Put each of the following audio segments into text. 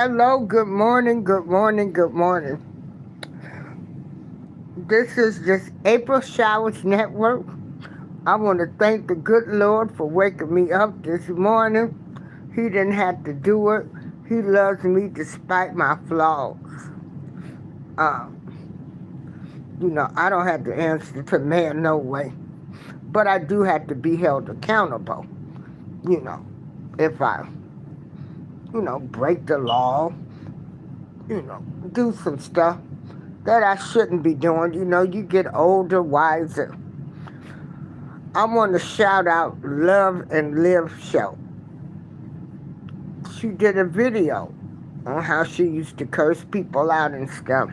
Hello, good morning, good morning, good morning. This is just April Showers Network. I want to thank the good Lord for waking me up this morning. He didn't have to do it. He loves me despite my flaws. Uh, I don't have to answer to man no way. But I do have to be held accountable, you know, if I, break the law, do some stuff that I shouldn't be doing. You get older, wiser. I want to shout out Love and Live Show. She did a video on how she used to curse people out and stuff.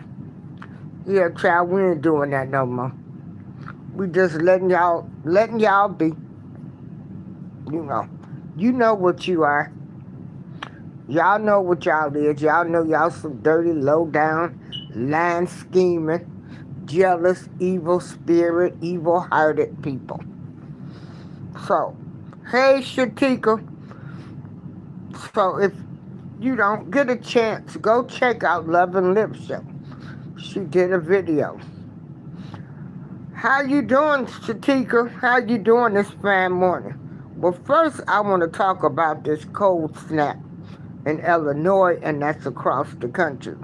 Yeah, child, we ain't doing that no more. We just letting y'all be. You know, you know what you are. Y'all know what y'all is. Y'all know y'all some dirty, low down, lying, scheming, jealous, evil spirit, evil hearted people. So, hey, Shatika. So if you don't get a chance, go check out Love and Live Show. She did a video. How you doing, Shatika? How you doing this fine morning? Well, first I want to talk about this cold snap in Illinois, and that's across the country.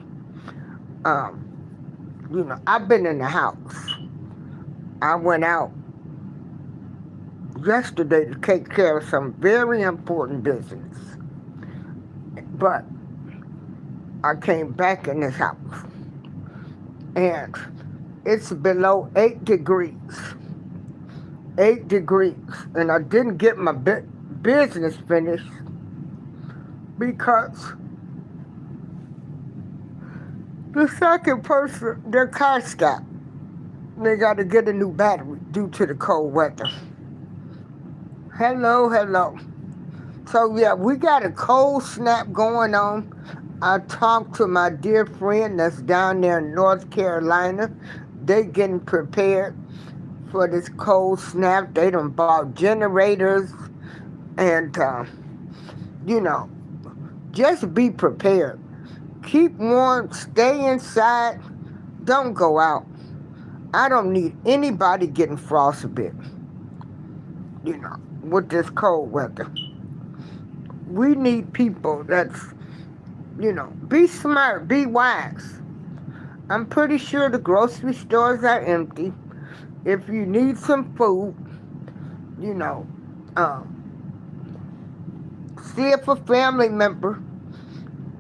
I've been in the house. I went out yesterday to take care of some very important business. But I came back in this house. And it's below 8 degrees. 8 degrees. And I didn't get my business finished because the second person, their car stopped. They got to get a new battery due to the cold weather. Hello, hello. So yeah, we got a cold snap going on. I talked to my dear friend that's down there in North Carolina. They getting prepared for this cold snap. They done bought generators and, just be prepared. Keep warm, stay inside, don't go out. I don't need anybody getting frostbite, with this cold weather. We need people that's, be smart, be wise. I'm pretty sure the grocery stores are empty. If you need some food, you know, um, see if a family member,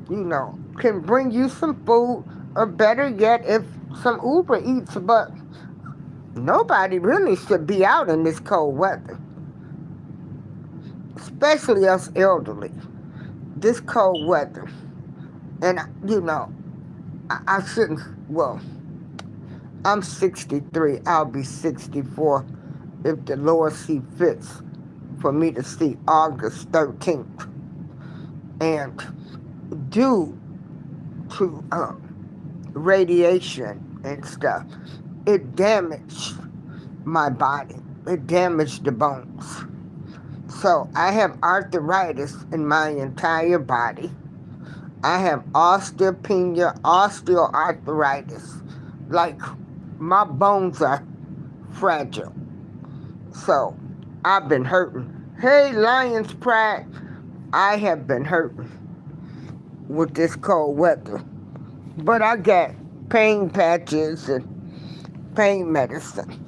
can bring you some food, or better yet, if some Uber Eats, but nobody really should be out in this cold weather, especially us elderly. This cold weather. And, I shouldn't, well, I'm 63. I'll be 64 if the Lord see fits for me to see August 13th. And due to radiation and stuff, it damaged my body. It damaged the bones. So I have arthritis in my entire body. I have osteopenia, osteoarthritis. Like, my bones are fragile. So, I've been hurting. Hey, Lion's Pride, I have been hurting with this cold weather. But I got pain patches and pain medicine.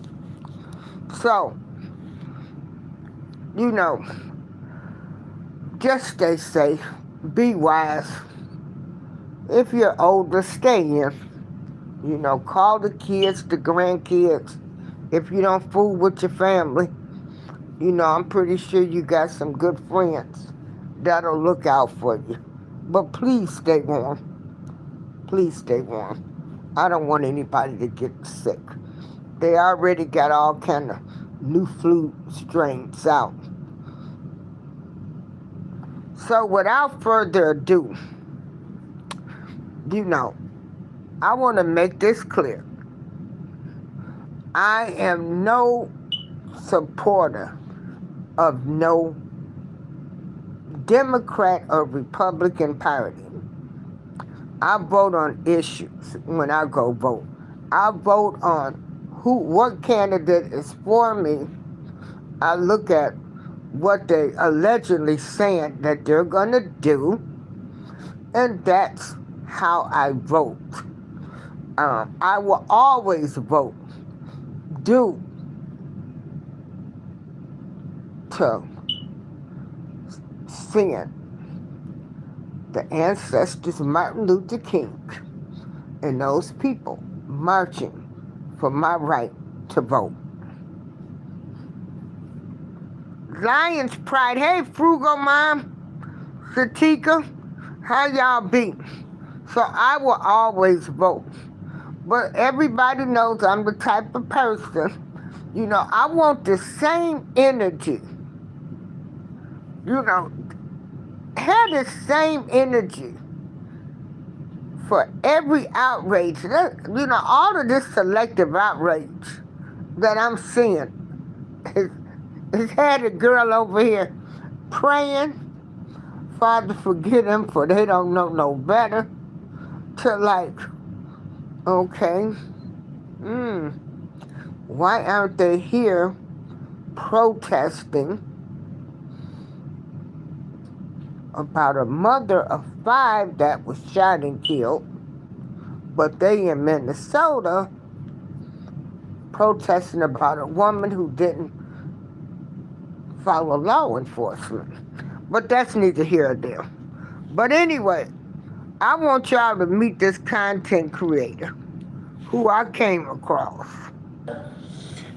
So, just stay safe. Be wise. If you're older, stay in. Call the kids, the grandkids. If you don't fool with your family, I'm pretty sure you got some good friends that'll look out for you. But please stay warm. Please stay warm. I don't want anybody to get sick. They already got all kind of new flu strains out. So without further ado, I want to make this clear. I am no supporter of no Democrat or Republican party. I vote on issues when I go vote. I vote on what candidate is for me. I look at what they allegedly saying that they're gonna do, and that's how I vote. I will always vote due to seeing the ancestors of Martin Luther King and those people marching for my right to vote. Lions Pride. Hey, Frugal Mom, Satika, how y'all be? So I will always vote. But everybody knows I'm the type of person, I want the same energy. Have the same energy for every outrage. All of this selective outrage that I'm seeing has had a girl over here praying, Father forgive them for they don't know no better, to like, okay, why aren't they here protesting about a mother of 5 that was shot and killed, but they in Minnesota protesting about a woman who didn't follow law enforcement. But that's neither here nor there. But anyway, I want y'all to meet this content creator who I came across.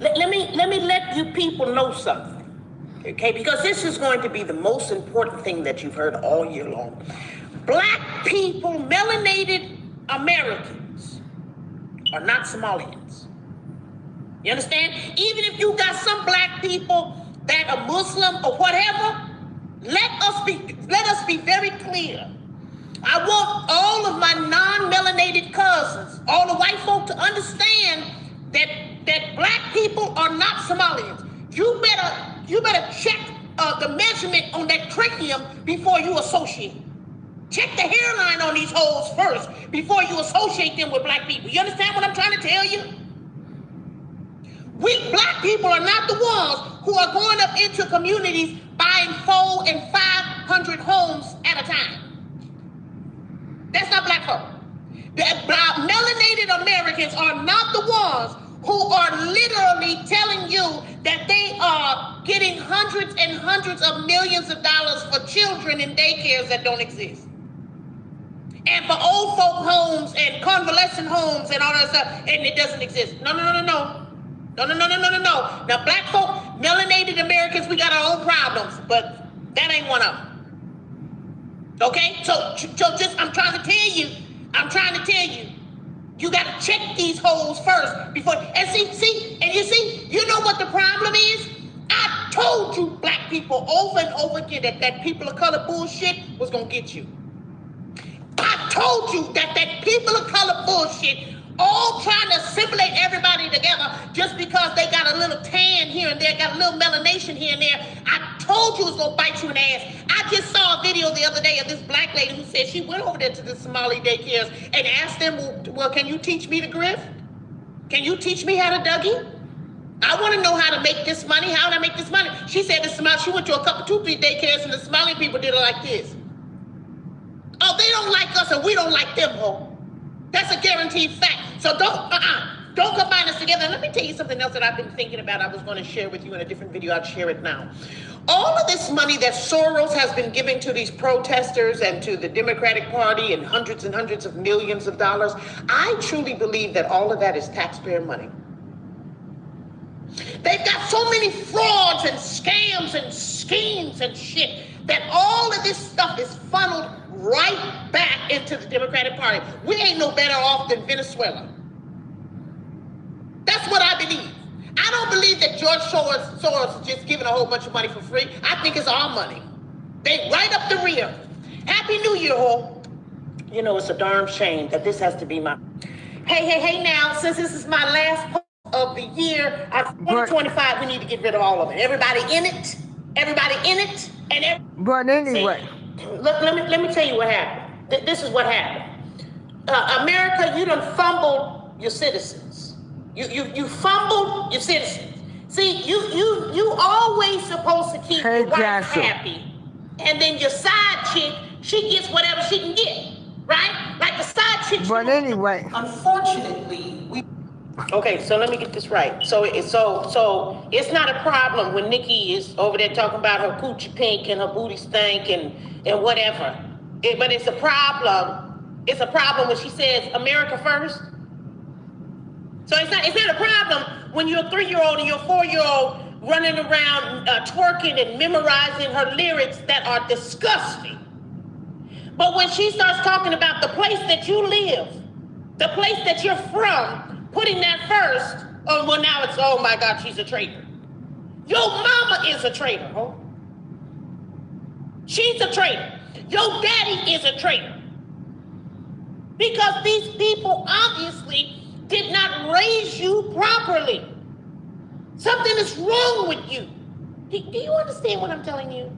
Let me let you people know something. Okay, because this is going to be the most important thing that you've heard all year long. Black people, melanated Americans, are not Somalians. You understand? Even if you got some black people that are Muslim or whatever, let us be very clear. I want all of my non-melanated cousins, all the white folk, to understand that black people are not Somalians. You better check the measurement on that cranium before you associate. Check the hairline on these hoes first before you associate them with black people. You understand what I'm trying to tell you? We black people are not the ones who are going up into communities buying 400 and 500 homes at a time. That's not black folk. Melanated Americans are not the ones who are literally telling you that they are getting hundreds and hundreds of millions of dollars for children in daycares that don't exist. And for old folk homes and convalescent homes and all that stuff, and it doesn't exist. No. Now, black folk, melanated Americans, we got our own problems, but that ain't one of them. Okay? So just, I'm trying to tell you, you got to check these holes first before, and you know what the problem is? I told you black people over and over again that people of color bullshit was going to get you. I told you that people of color bullshit all trying to assimilate everybody together just because they got a little tan here and there, got a little melanation here and there. I told you it was going to bite you in the ass. I just saw a video the other day of this black lady who said she went over there to the Somali daycares and asked them, well, can you teach me to grift? Can you teach me how to Dougie? I want to know how to make this money. How do I make this money? She said she went to a couple, 2-3 daycares and the Somali people did it like this. Oh, they don't like us and we don't like them, ho. That's a guaranteed fact. So don't combine us together. And let me tell you something else that I've been thinking about. I was going to share with you in a different video. I'll share it now. All of this money that Soros has been giving to these protesters and to the Democratic Party and hundreds of millions of dollars, I truly believe that all of that is taxpayer money. They've got so many frauds and scams and schemes and shit that all of this stuff is funneled right back into the Democratic Party. We ain't no better off than Venezuela. That's what I believe. I don't believe that George Soros is just giving a whole bunch of money for free. I think it's our money. They right up the rear. Happy New Year, ho. You know, it's a darn shame that this has to be my... Hey, now, since this is my last post of the year, 2025, we need to get rid of all of it. Everybody in it, and But anyway... Look, let me tell you what happened. This is what happened. America, you done fumbled your citizens. You fumbled your citizens. See, you always supposed to keep your wife happy, and then your side chick, she gets whatever she can get, right? Like the side chick. But anyway, unfortunately, we. Okay, so let me get this right. So it's not a problem when Nikki is over there talking about her coochie pink and her booty stank and whatever. But it's a problem. It's a problem when she says America first. So it's not a problem when you're a 3-year-old and you're a 4-year-old running around twerking and memorizing her lyrics that are disgusting. But when she starts talking about the place that you live, the place that you're from, putting that first, oh, well, now it's, oh my God, she's a traitor. Your mama is a traitor, huh? She's a traitor. Your daddy is a traitor. Because these people obviously did not raise you properly. Something is wrong with you. Do you understand what I'm telling you?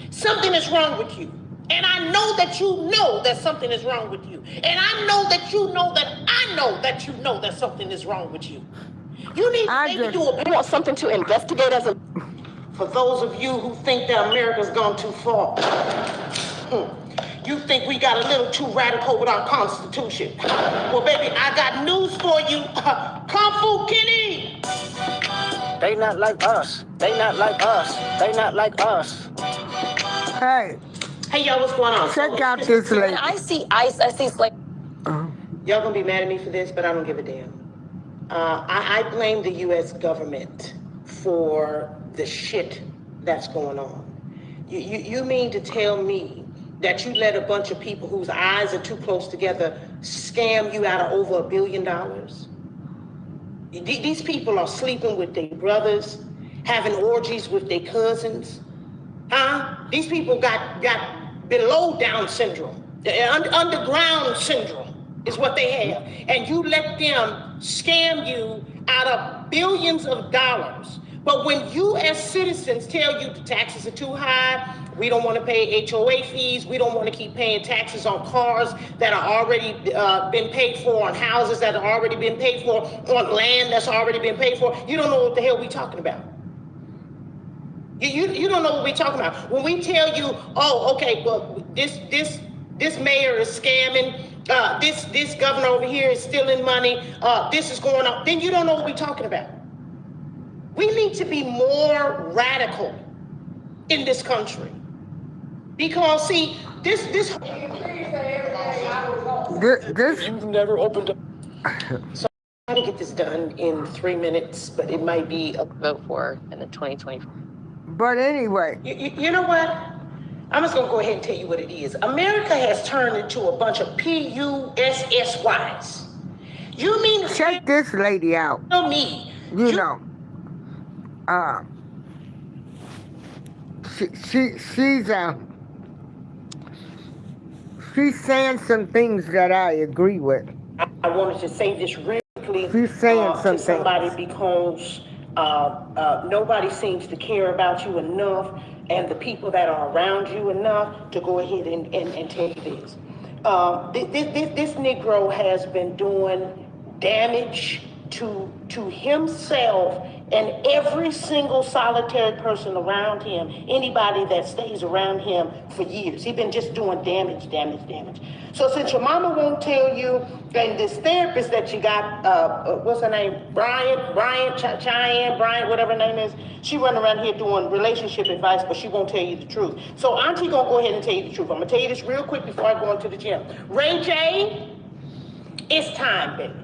Something is wrong with you. And I know that you know that something is wrong with you. And I know that you know that I know that you know that something is wrong with you. You need to maybe do want something to investigate as a... For those of you who think that America's gone too far, you think we got a little too radical with our Constitution. Well, baby, I got news for you. Kung Fu Kitty! They not like us. They not like us. They not like us. hey, y'all, what's going on? check out this lady. When I see ice, I see like. Y'all gonna be mad at me for this, but I don't give a damn. I blame the U.S. government for the shit that's going on. You mean to tell me that you let a bunch of people whose eyes are too close together scam you out of over $1 billion? These people are sleeping with their brothers, having orgies with their cousins. Huh? These people got below Down syndrome, underground syndrome is what they have. And you let them scam you out of billions of dollars. But when you as citizens tell you the taxes are too high, we don't want to pay HOA fees, we don't want to keep paying taxes on cars that are already been paid for, on houses that have already been paid for, on land that's already been paid for, you don't know what the hell we talking about. You don't know what we're talking about. When we tell you, oh, okay, well, this mayor is scamming, this governor over here is stealing money, this is going on, then you don't know what we're talking about. We need to be more radical in this country. Because see, this You've never opened up. so I'm trying to get this done in 3 minutes, but it might be a Vote for in the 2024. But anyway, you know what? I'm just gonna go ahead and tell you what it is. America has turned into a bunch of PUSSYs. You mean to check this lady out. tell me? You know, she's saying some things that I agree with. I wanted to say this really quickly She's saying to somebody because nobody seems to care about you enough and the people that are around you enough to go ahead and tell you this. This Negro has been doing damage to himself and every single solitary person around him, anybody that stays around him for years. He's been just doing damage. So since your mama won't tell you, and this therapist that you got, what's her name? Cheyenne, whatever her name is, she running around here doing relationship advice, but she won't tell you the truth. So Auntie gonna go ahead and tell you the truth. I'm gonna tell you this real quick before I go into the gym. Ray J, it's time, baby.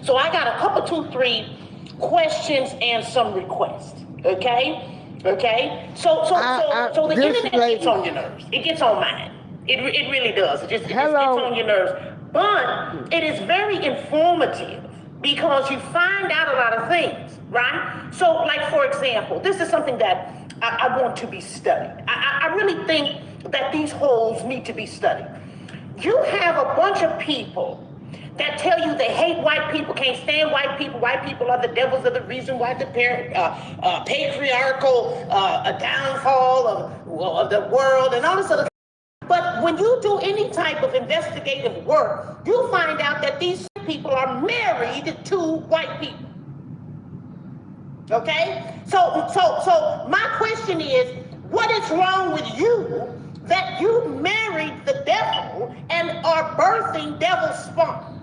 So I got a couple, 2, 3 questions and some requests. Okay. So the internet gets on your nerves. It gets on mine. It really does. It just gets on your nerves. But it is very informative because you find out a lot of things, right? So, like for example, this is something that I want to be studied. I really think that these holes need to be studied. You have a bunch of people that tell you they hate white people, can't stand white people are the devils are the reason why the patriarchal downfall of the world and all this other stuff. But when you do any type of investigative work, you find out that these people are married to white people. Okay? So my question is, what is wrong with you that you married the devil and are birthing devil spawn?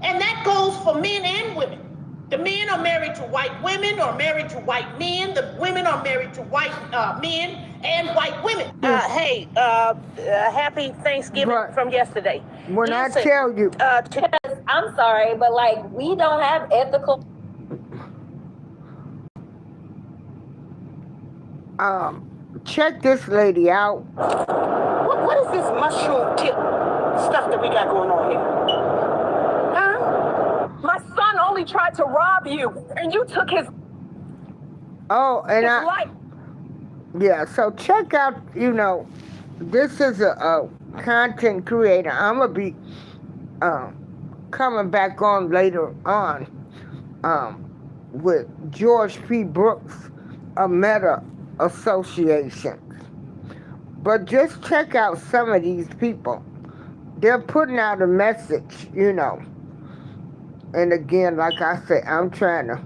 And that goes for men and women. The men are married to white women or married to white men. The women are married to white men and white women. Happy Thanksgiving But from yesterday. when I tell you, I'm sorry, but like we don't have ethical. check this lady out. What is this mushroom tip stuff that we got going on here? Huh? My son only tried to rob you, and you took his Oh, and life. Yeah, so check out, this is a content creator. I'm going to be coming back on later on with George P. Brooks, a Meta Association. But just check out some of these people. They're putting out a message, And again, like I said, I'm trying to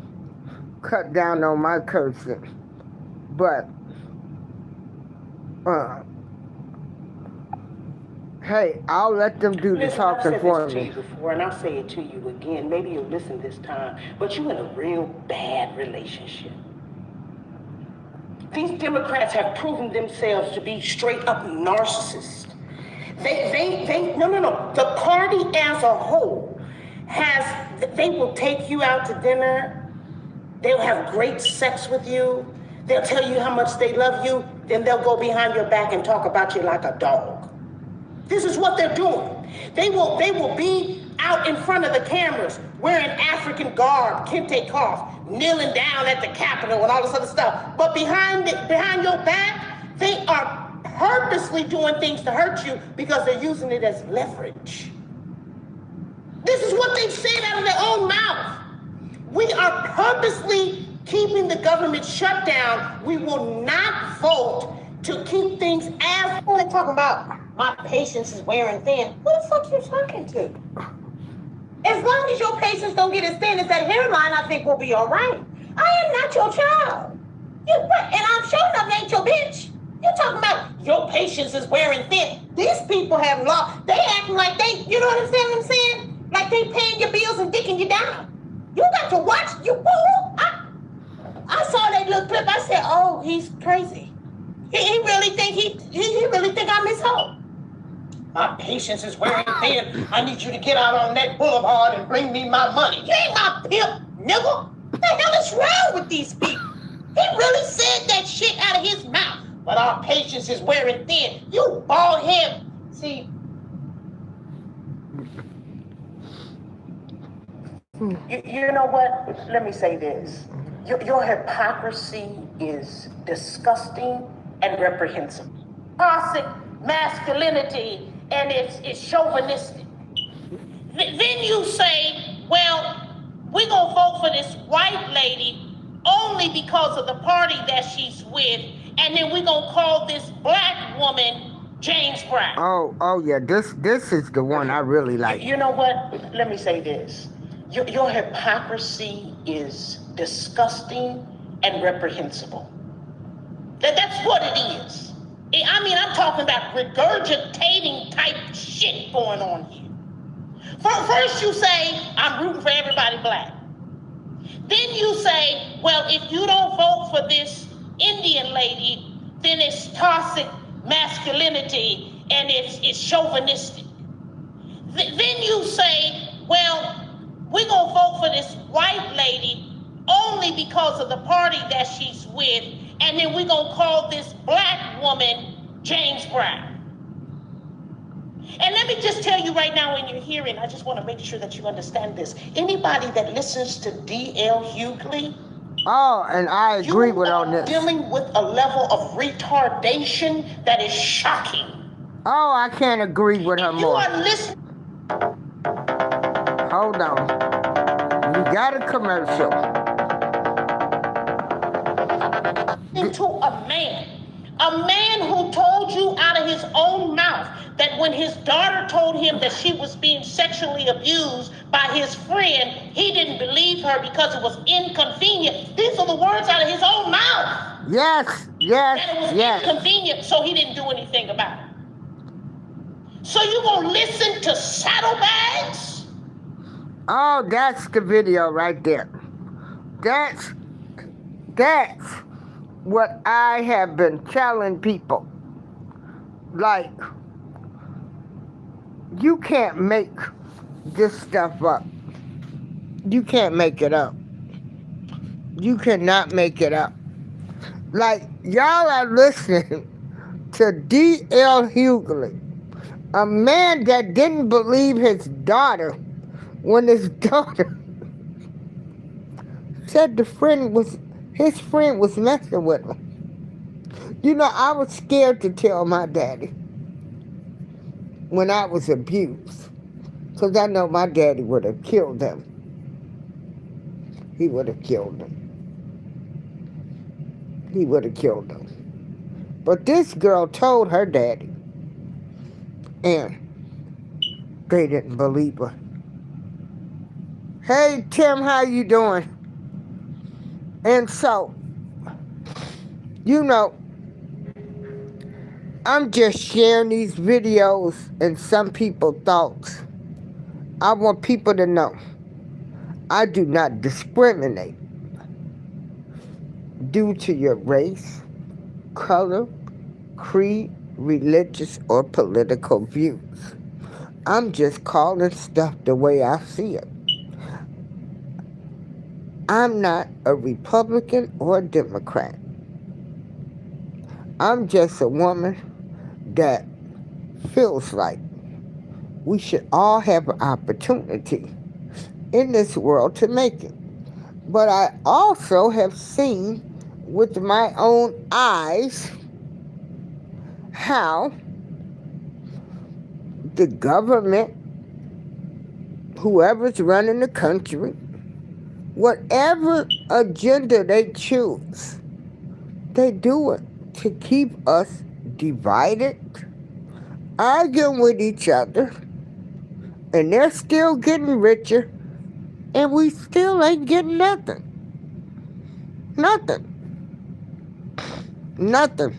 cut down on my cursing. But, hey, I'll let them do the talking for me. I've said this to you before, and I'll say it to you again. Maybe you'll listen this time, but you're in a real bad relationship. These Democrats have proven themselves to be straight up narcissists. No. The party as a whole they will take you out to dinner. They'll have great sex with you. They'll tell you how much they love you. Then they'll go behind your back and talk about you like a dog. This is what they're doing. They will be out in front of the cameras wearing African garb, kente cloth, kneeling down at the Capitol and all this other stuff. But behind your back, they are purposely doing things to hurt you because they're using it as leverage. This is what they've said out of their own mouth. We are purposely keeping the government shut down. We will not vote to keep things as they're talking about. My patience is wearing thin. Who the fuck you talking to? As long as your patience don't get as thin as that hairline, I think we'll be all right. I am not your child. And I'm sure enough ain't your bitch. You're talking about your patience is wearing thin. These people have law. They acting like they, you know what I'm saying? Like they paying your bills and dicking you down. You got to watch you fool. I saw that little clip. I said, oh, he's crazy. He really think I'm his hoe. My patience is wearing thin. I need you to get out on that boulevard and bring me my money. You ain't my pimp, nigga. What the hell is wrong with these people? He really said that shit out of his mouth. But our patience is wearing thin. You bald head. See. You know what? Let me say this. Your hypocrisy is disgusting and reprehensible. Toxic masculinity, and it's chauvinistic. Then you say, well, we're going to vote for this white lady only because of the party that she's with, and then we're going to call this black woman James Brown. Oh yeah, this is the one I really like. You know what? Let me say this. Your hypocrisy is disgusting and reprehensible. That's what it is. I mean, I'm talking about regurgitating type shit going on here. First you say, I'm rooting for everybody black. Then you say, well, if you don't vote for this Indian lady, then it's toxic masculinity and it's chauvinistic. Then you say, well, we're going to vote for this white lady only because of the party that she's with, and then we're going to call this black woman James Brown. And let me just tell you right now in your hearing, I just want to make sure that you understand this. Anybody that listens to D.L. Hughley, oh, and I agree with all this. Dealing with a level of retardation that is shocking. Oh, I can't agree with her more. You are listening. Hold on. You got a commercial. To a man A man who told you out of his own mouth that when his daughter told him that she was being sexually abused by his friend, he didn't believe her because it was inconvenient. These are the words out of his own mouth. Yes, That it was yes. inconvenient, so he didn't do anything about it. So you gonna listen to saddlebags? Oh, that's the video right there. That's what I have been telling people. Like, you can't make this stuff up. You can't make it up. You cannot make it up. Like, y'all are listening to D.L. Hughley, a man that didn't believe his daughter when his daughter said his friend was messing with him. You know, I was scared to tell my daddy when I was abused, because I know my daddy would have killed him. He would have killed him. He would have killed him. But this girl told her daddy, and they didn't believe her. Hey, Tim, how you doing? And so, you know, I'm just sharing these videos and some people's thoughts. I want people to know I do not discriminate due to your race, color, creed, religious, or political views. I'm just calling stuff the way I see it. I'm not a Republican or a Democrat. I'm just a woman that feels like we should all have an opportunity in this world to make it. But I also have seen with my own eyes how the government, whoever's running the country, whatever agenda they choose, they do it to keep us divided, arguing with each other, and they're still getting richer, and we still ain't getting nothing. Nothing. Nothing.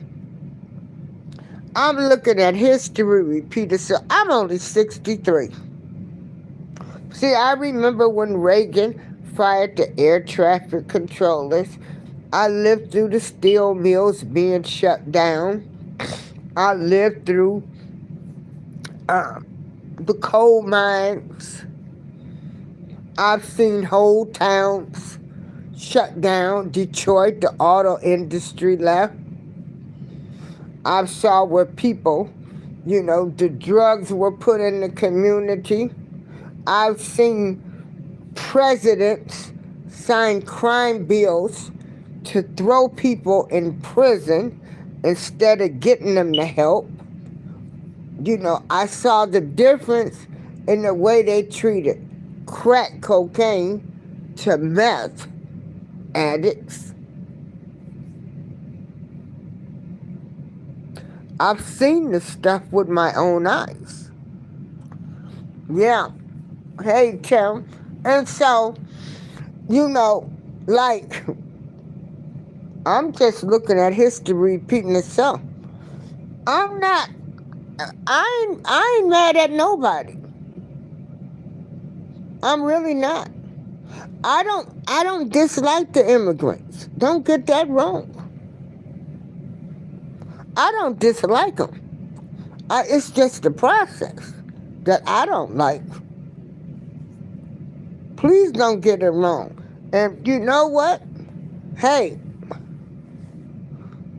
I'm looking at history repeat itself. I'm only 63. See, I remember when Reagan fired the air traffic controllers. I lived through the steel mills being shut down. I lived through the coal mines. I've seen whole towns shut down. Detroit, the auto industry left. I saw where people, you know, the drugs were put in the community. I've seen presidents sign crime bills to throw people in prison instead of getting them the help. You know, I saw the difference in the way they treated crack cocaine to meth addicts. I've seen this stuff with my own eyes. Yeah. Hey, Tim. And so, you know, like, I'm just looking at history repeating itself. I ain't mad at nobody. I'm really not. I don't dislike the immigrants. Don't get that wrong. I don't dislike them. It's just the process that I don't like. Please don't get it wrong. And you know what? Hey,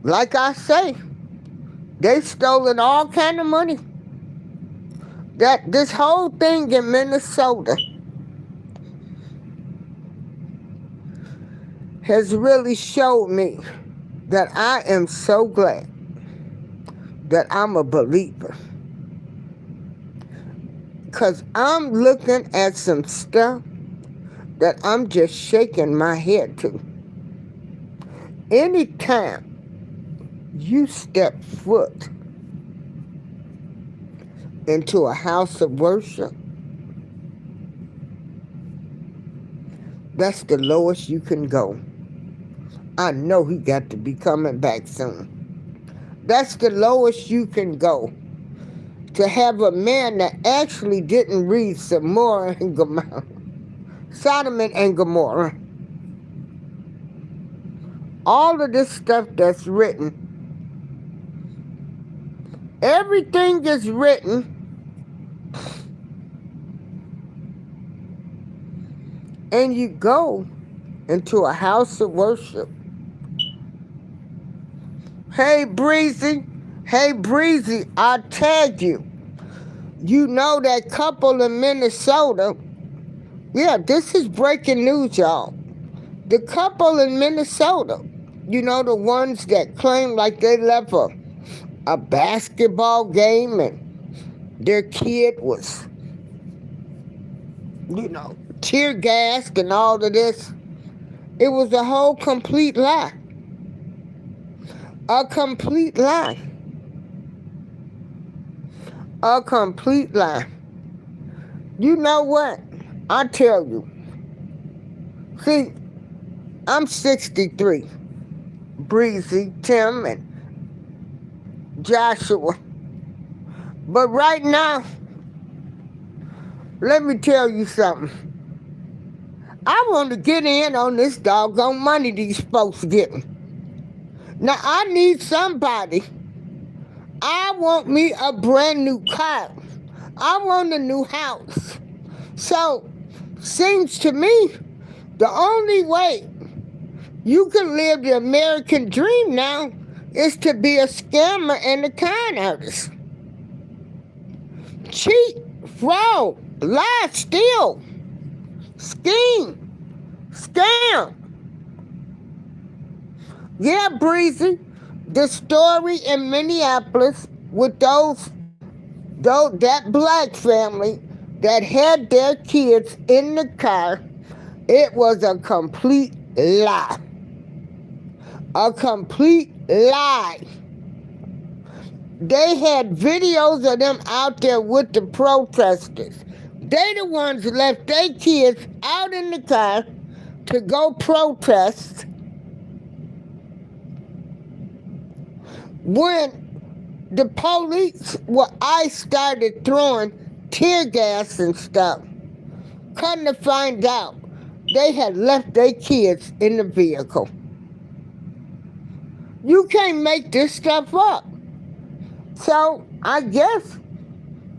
like I say, they stolen all kind of money. That this whole thing in Minnesota has really showed me that I am so glad that I'm a believer. Because I'm looking at some stuff that I'm just shaking my head to. Anytime You step foot into a house of worship, that's the lowest you can go. I know he got to be coming back soon. That's the lowest you can go. To have a man that actually didn't read Sodom and Gomorrah. All of this stuff that's written, everything is written and you go into a house of worship. Hey Breezy, I tagged you. You know that couple in Minnesota. Yeah, this is breaking news, y'all. The couple in Minnesota, you know, the ones that claim like they left a basketball game and their kid was, you know, tear gassed and all of this. It was a whole complete lie. A complete lie. A complete lie. You know what? I tell you. See, I'm 63. Breezy, Tim, and Joshua. But right now, let me tell you something. I want to get in on this doggone money these folks getting. Now, I need somebody. I want me a brand new car. I want a new house. So, seems to me, the only way you can live the American dream now is to be a scammer and a con artist. Cheat, fraud, lie, steal, scheme, scam. Yeah, Breezy, the story in Minneapolis with that black family that had their kids in the car, it was a complete lie. A complete lie. They had videos of them out there with the protesters. They the ones that left their kids out in the car to go protest when the police, I started throwing tear gas and stuff. Come to find out, they had left their kids in the vehicle. You can't make this stuff up. So I guess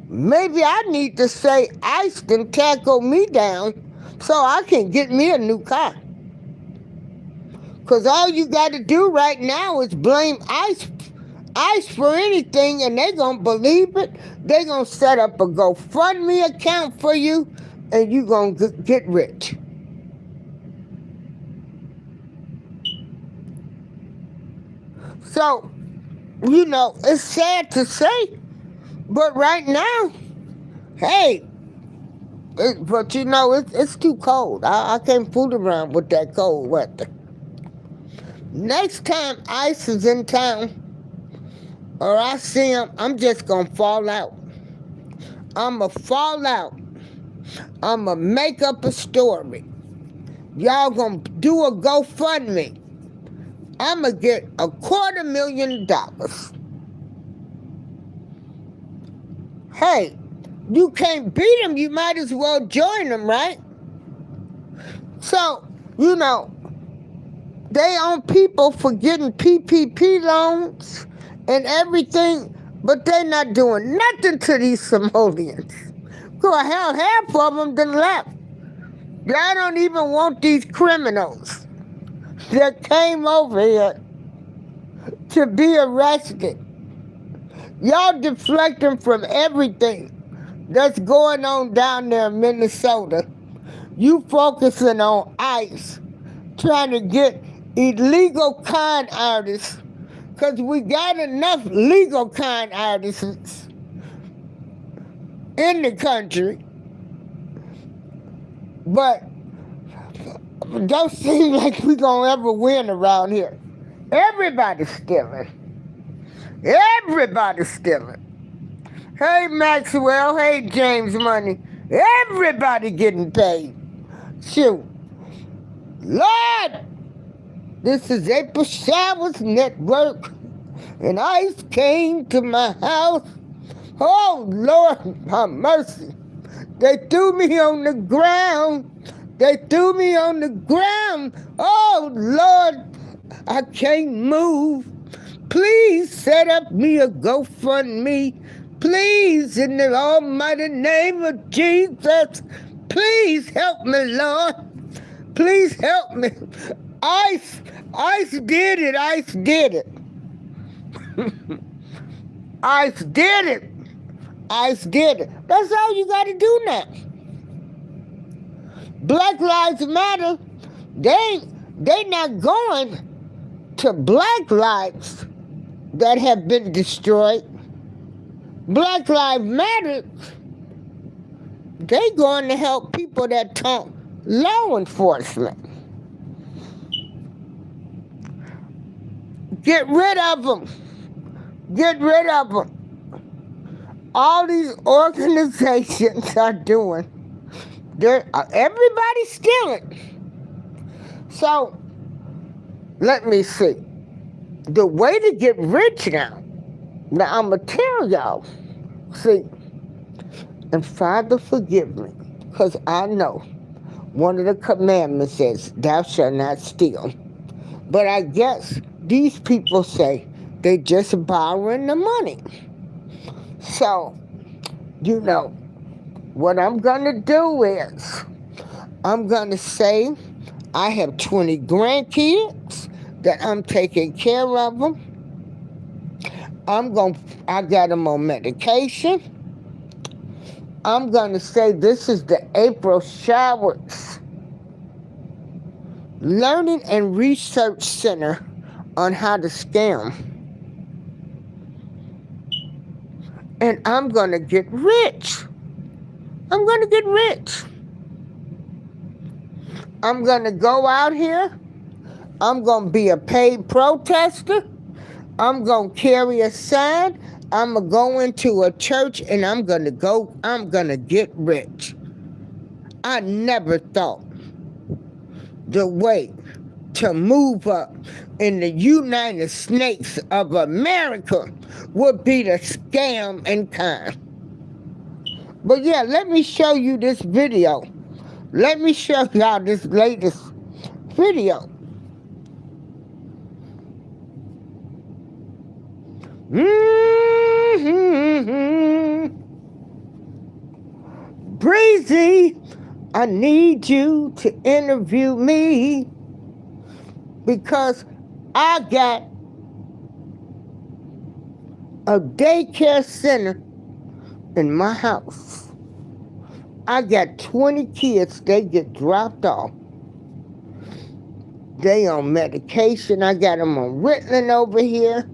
maybe I need to say ICE and tackle me down so I can get me a new car. Because all you got to do right now is blame ICE for anything, and they're going to believe it. They're going to set up a GoFundMe account for you, and you're going to get rich. So, you know, it's sad to say, but right now, hey, but you know, it's too cold. I can't fool around with that cold weather. Next time ICE is in town, or I see him, I'm just going to fall out. I'm going to fall out. I'm going to make up a story. Y'all going to do a GoFundMe. I'm going to get $250,000. Hey, you can't beat them, you might as well join them, right? So, you know, they own people for getting PPP loans and everything, but they're not doing nothing to these Somalians. Well, hell, half of them done left. Y'all don't even want these criminals that came over here to be arrested. Y'all deflecting from everything that's going on down there in Minnesota. You focusing on ICE, trying to get illegal con artists, because we got enough legal con artists in the country, but don't seem like we gonna ever win around here. Everybody's stealing. Everybody's stealing. Hey, Maxwell. Hey, James Money. Everybody getting paid. Shoot. Lord, this is April Showers Network, and ice came to my house. Oh, Lord, have mercy. They threw me on the ground. They threw me on the ground. Oh, Lord, I can't move. Please set up me a GoFundMe. Please, in the almighty name of Jesus, please help me, Lord. Please help me. Ice did it. Ice did it. Ice did it. Ice did it. That's all you got to do now. Black Lives Matter, they not going to black lives that have been destroyed. Black Lives Matter, they going to help people that taunt law enforcement. Get rid of them. Get rid of them. All these organizations are doing. Everybody's stealing. So, let me see. The way to get rich now I'm going to tell y'all. See, and Father, forgive me, because I know one of the commandments says, thou shalt not steal. But I guess these people say they just borrowing the money. So, what I'm going to do is, I'm going to say I have 20 grandkids that I'm taking care of them. I got them on medication. I'm going to say this is the April Showers Learning and Research Center on how to scam. And I'm going to get rich. I'm going to get rich. I'm going to go out here. I'm going to be a paid protester. I'm going to carry a sign. I'm going to go into a church and I'm going to get rich. I never thought the way to move up in the United States of America would be to scam and con. But yeah, let me show you this video. Let me show y'all this latest video. Breezy, I need you to interview me because I got a daycare center in my house. I got 20 kids, they get dropped off. They on medication. I got them on Ritalin over here.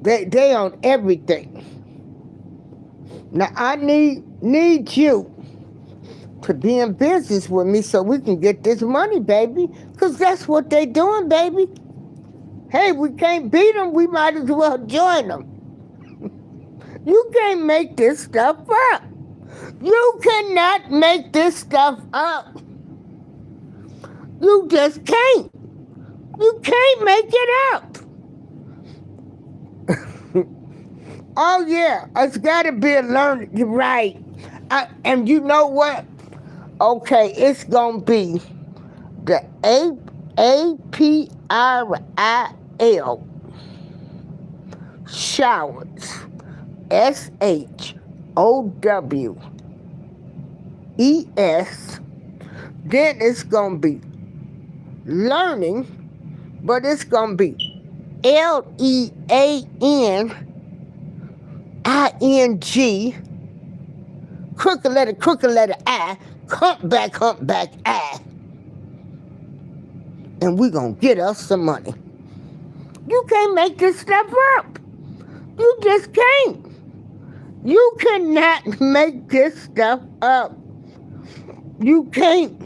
They on everything. Now I need you to be in business with me so we can get this money, baby. Because that's what they doing, baby. Hey, we can't beat them. We might as well join them. You can't make this stuff up. You cannot make this stuff up. You just can't. You can't make it up. Oh, yeah, it's got to be a learning, right. And you know what? Okay, it's going to be the APRIL Showers. SHOWES. Then it's going to be learning, but it's going to be LEANING, crooked letter I, humpback I. And we're going to get us some money. You can't make this stuff up. You just can't. You cannot make this stuff up. You can't.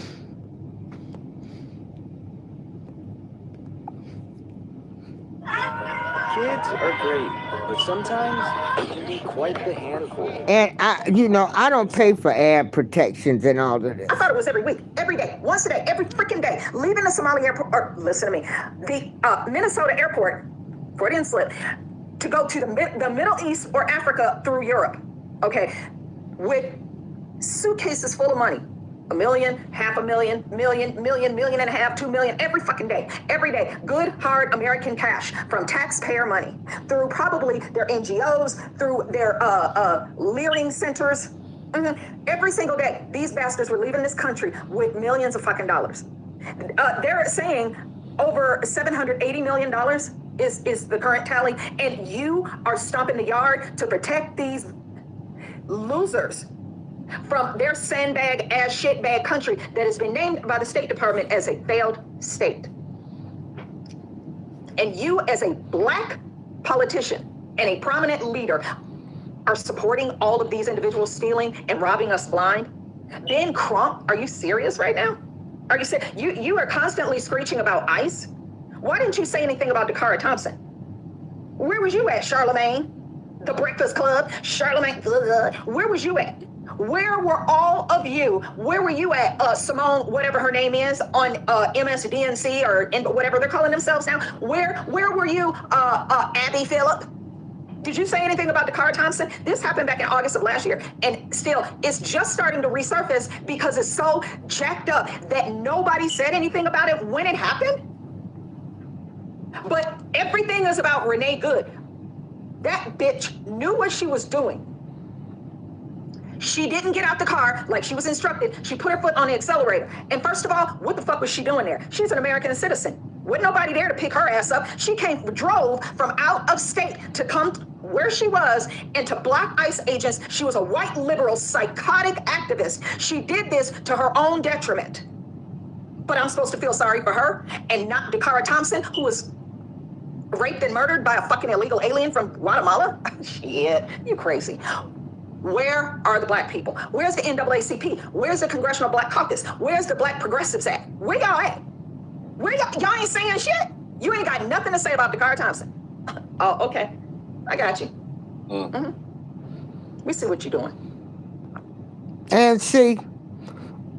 Kids are great, but sometimes they can be quite the handful. And I don't pay for ad protections and all of this. I thought it was every week, every day, once a day, every freaking day. Leaving the Somali airport, or listen to me, the Minnesota airport, Freudian slip, to go to the Middle East or Africa through Europe, okay, with suitcases full of money. $1 million, $500,000, million and a half, 2 million every fucking day. Every day. Good, hard American cash from taxpayer money through probably their NGOs, through their leering centers. Every single day, these bastards were leaving this country with millions of fucking dollars. They're saying over $780 million is the current tally, and you are stomping the yard to protect these losers from their sandbag ass shitbag country that has been named by the State Department as a failed state. And you, as a black politician and a prominent leader, are supporting all of these individuals stealing and robbing us blind. Ben Crump, are you serious right now? Are you serious? You are constantly screeching about ICE. Why didn't you say anything about Dakara Thompson? Where was you at, Charlemagne? The Breakfast Club, Charlemagne, where was you at? Where were all of you? Where were you at, Simone, whatever her name is, on MSDNC or whatever they're calling themselves now? Where were you, Abby Phillip? Did you say anything about Dakara Thompson? This happened back in August of last year, and still, it's just starting to resurface because it's so jacked up that nobody said anything about it when it happened. But everything is about Renee Good. That bitch knew what she was doing. She didn't get out the car like she was instructed. She put her foot on the accelerator. And first of all, what the fuck was she doing there? She's an American citizen. Wasn't nobody there to pick her ass up. She drove from out of state to come where she was and to block ICE agents. She was a white liberal psychotic activist. She did this to her own detriment. But I'm supposed to feel sorry for her and not Dakara Thompson, who was raped and murdered by a fucking illegal alien from Guatemala? Shit, you crazy. Where are the black people? Where's the NAACP? Where's the Congressional Black Caucus? Where's the Black Progressives at? Where y'all at? Where y'all ain't saying shit? You ain't got nothing to say about Dakara Thompson. Oh, okay. I got you. We see what you're doing. And see,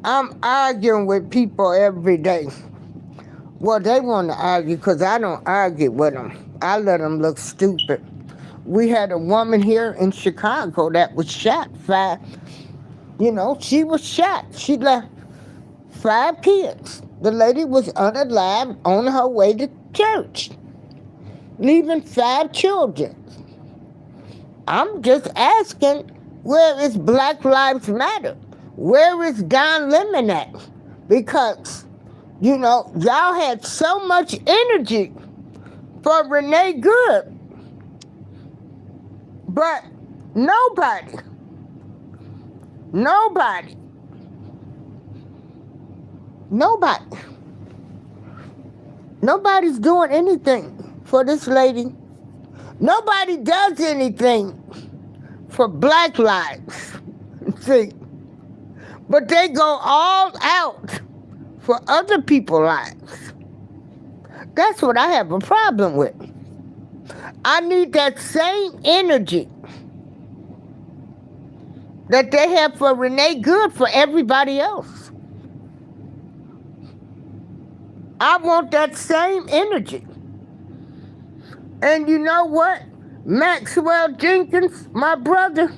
I'm arguing with people every day. Well, they want to argue because I don't argue with them. I let them look stupid. We had a woman here in Chicago that was shot. She was shot. She left 5 kids. The lady was unalive on her way to church, leaving 5 children. I'm just asking, where is Black Lives Matter? Where is Don Lemon at? Because, y'all had so much energy for Renee Good. But nobody's doing anything for this lady. Nobody does anything for Black lives. See, but they go all out for other people's lives. That's what I have a problem with. I need that same energy that they have for Renee Good for everybody else. I want that same energy. And you know what? Maxwell Jenkins, my brother,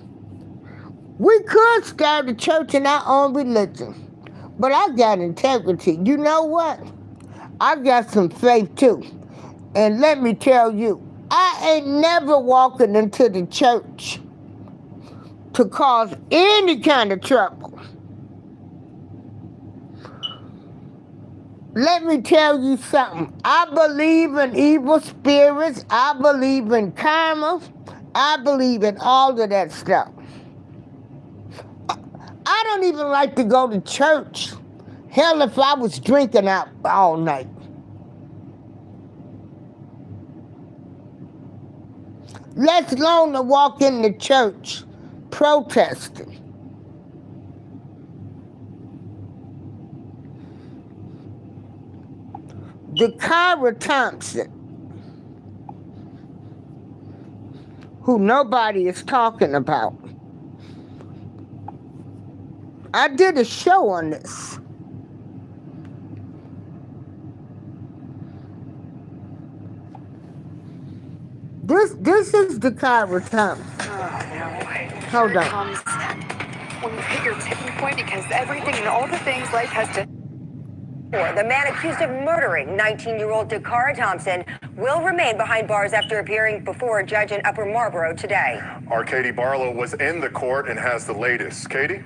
we could start a church in our own religion. But I got integrity. You know what? I got some faith too. And let me tell you, I ain't never walking into the church to cause any kind of trouble. Let me tell you something. I believe in evil spirits. I believe in karma. I believe in all of that stuff. I don't even like to go to church. Hell, if I was drinking out all night. Let alone to walk in the church protesting. Dakara Thompson who nobody is talking about. I did a show on this. This is the Kyra Thompson. Hold Here on. comes when you hit your tipping point because everything and all the things life has to. The man accused of murdering 19-year-old Dakara Thompson will remain behind bars after appearing before a judge in Upper Marlboro today. Our Katie Barlow was in the court and has the latest. Katie?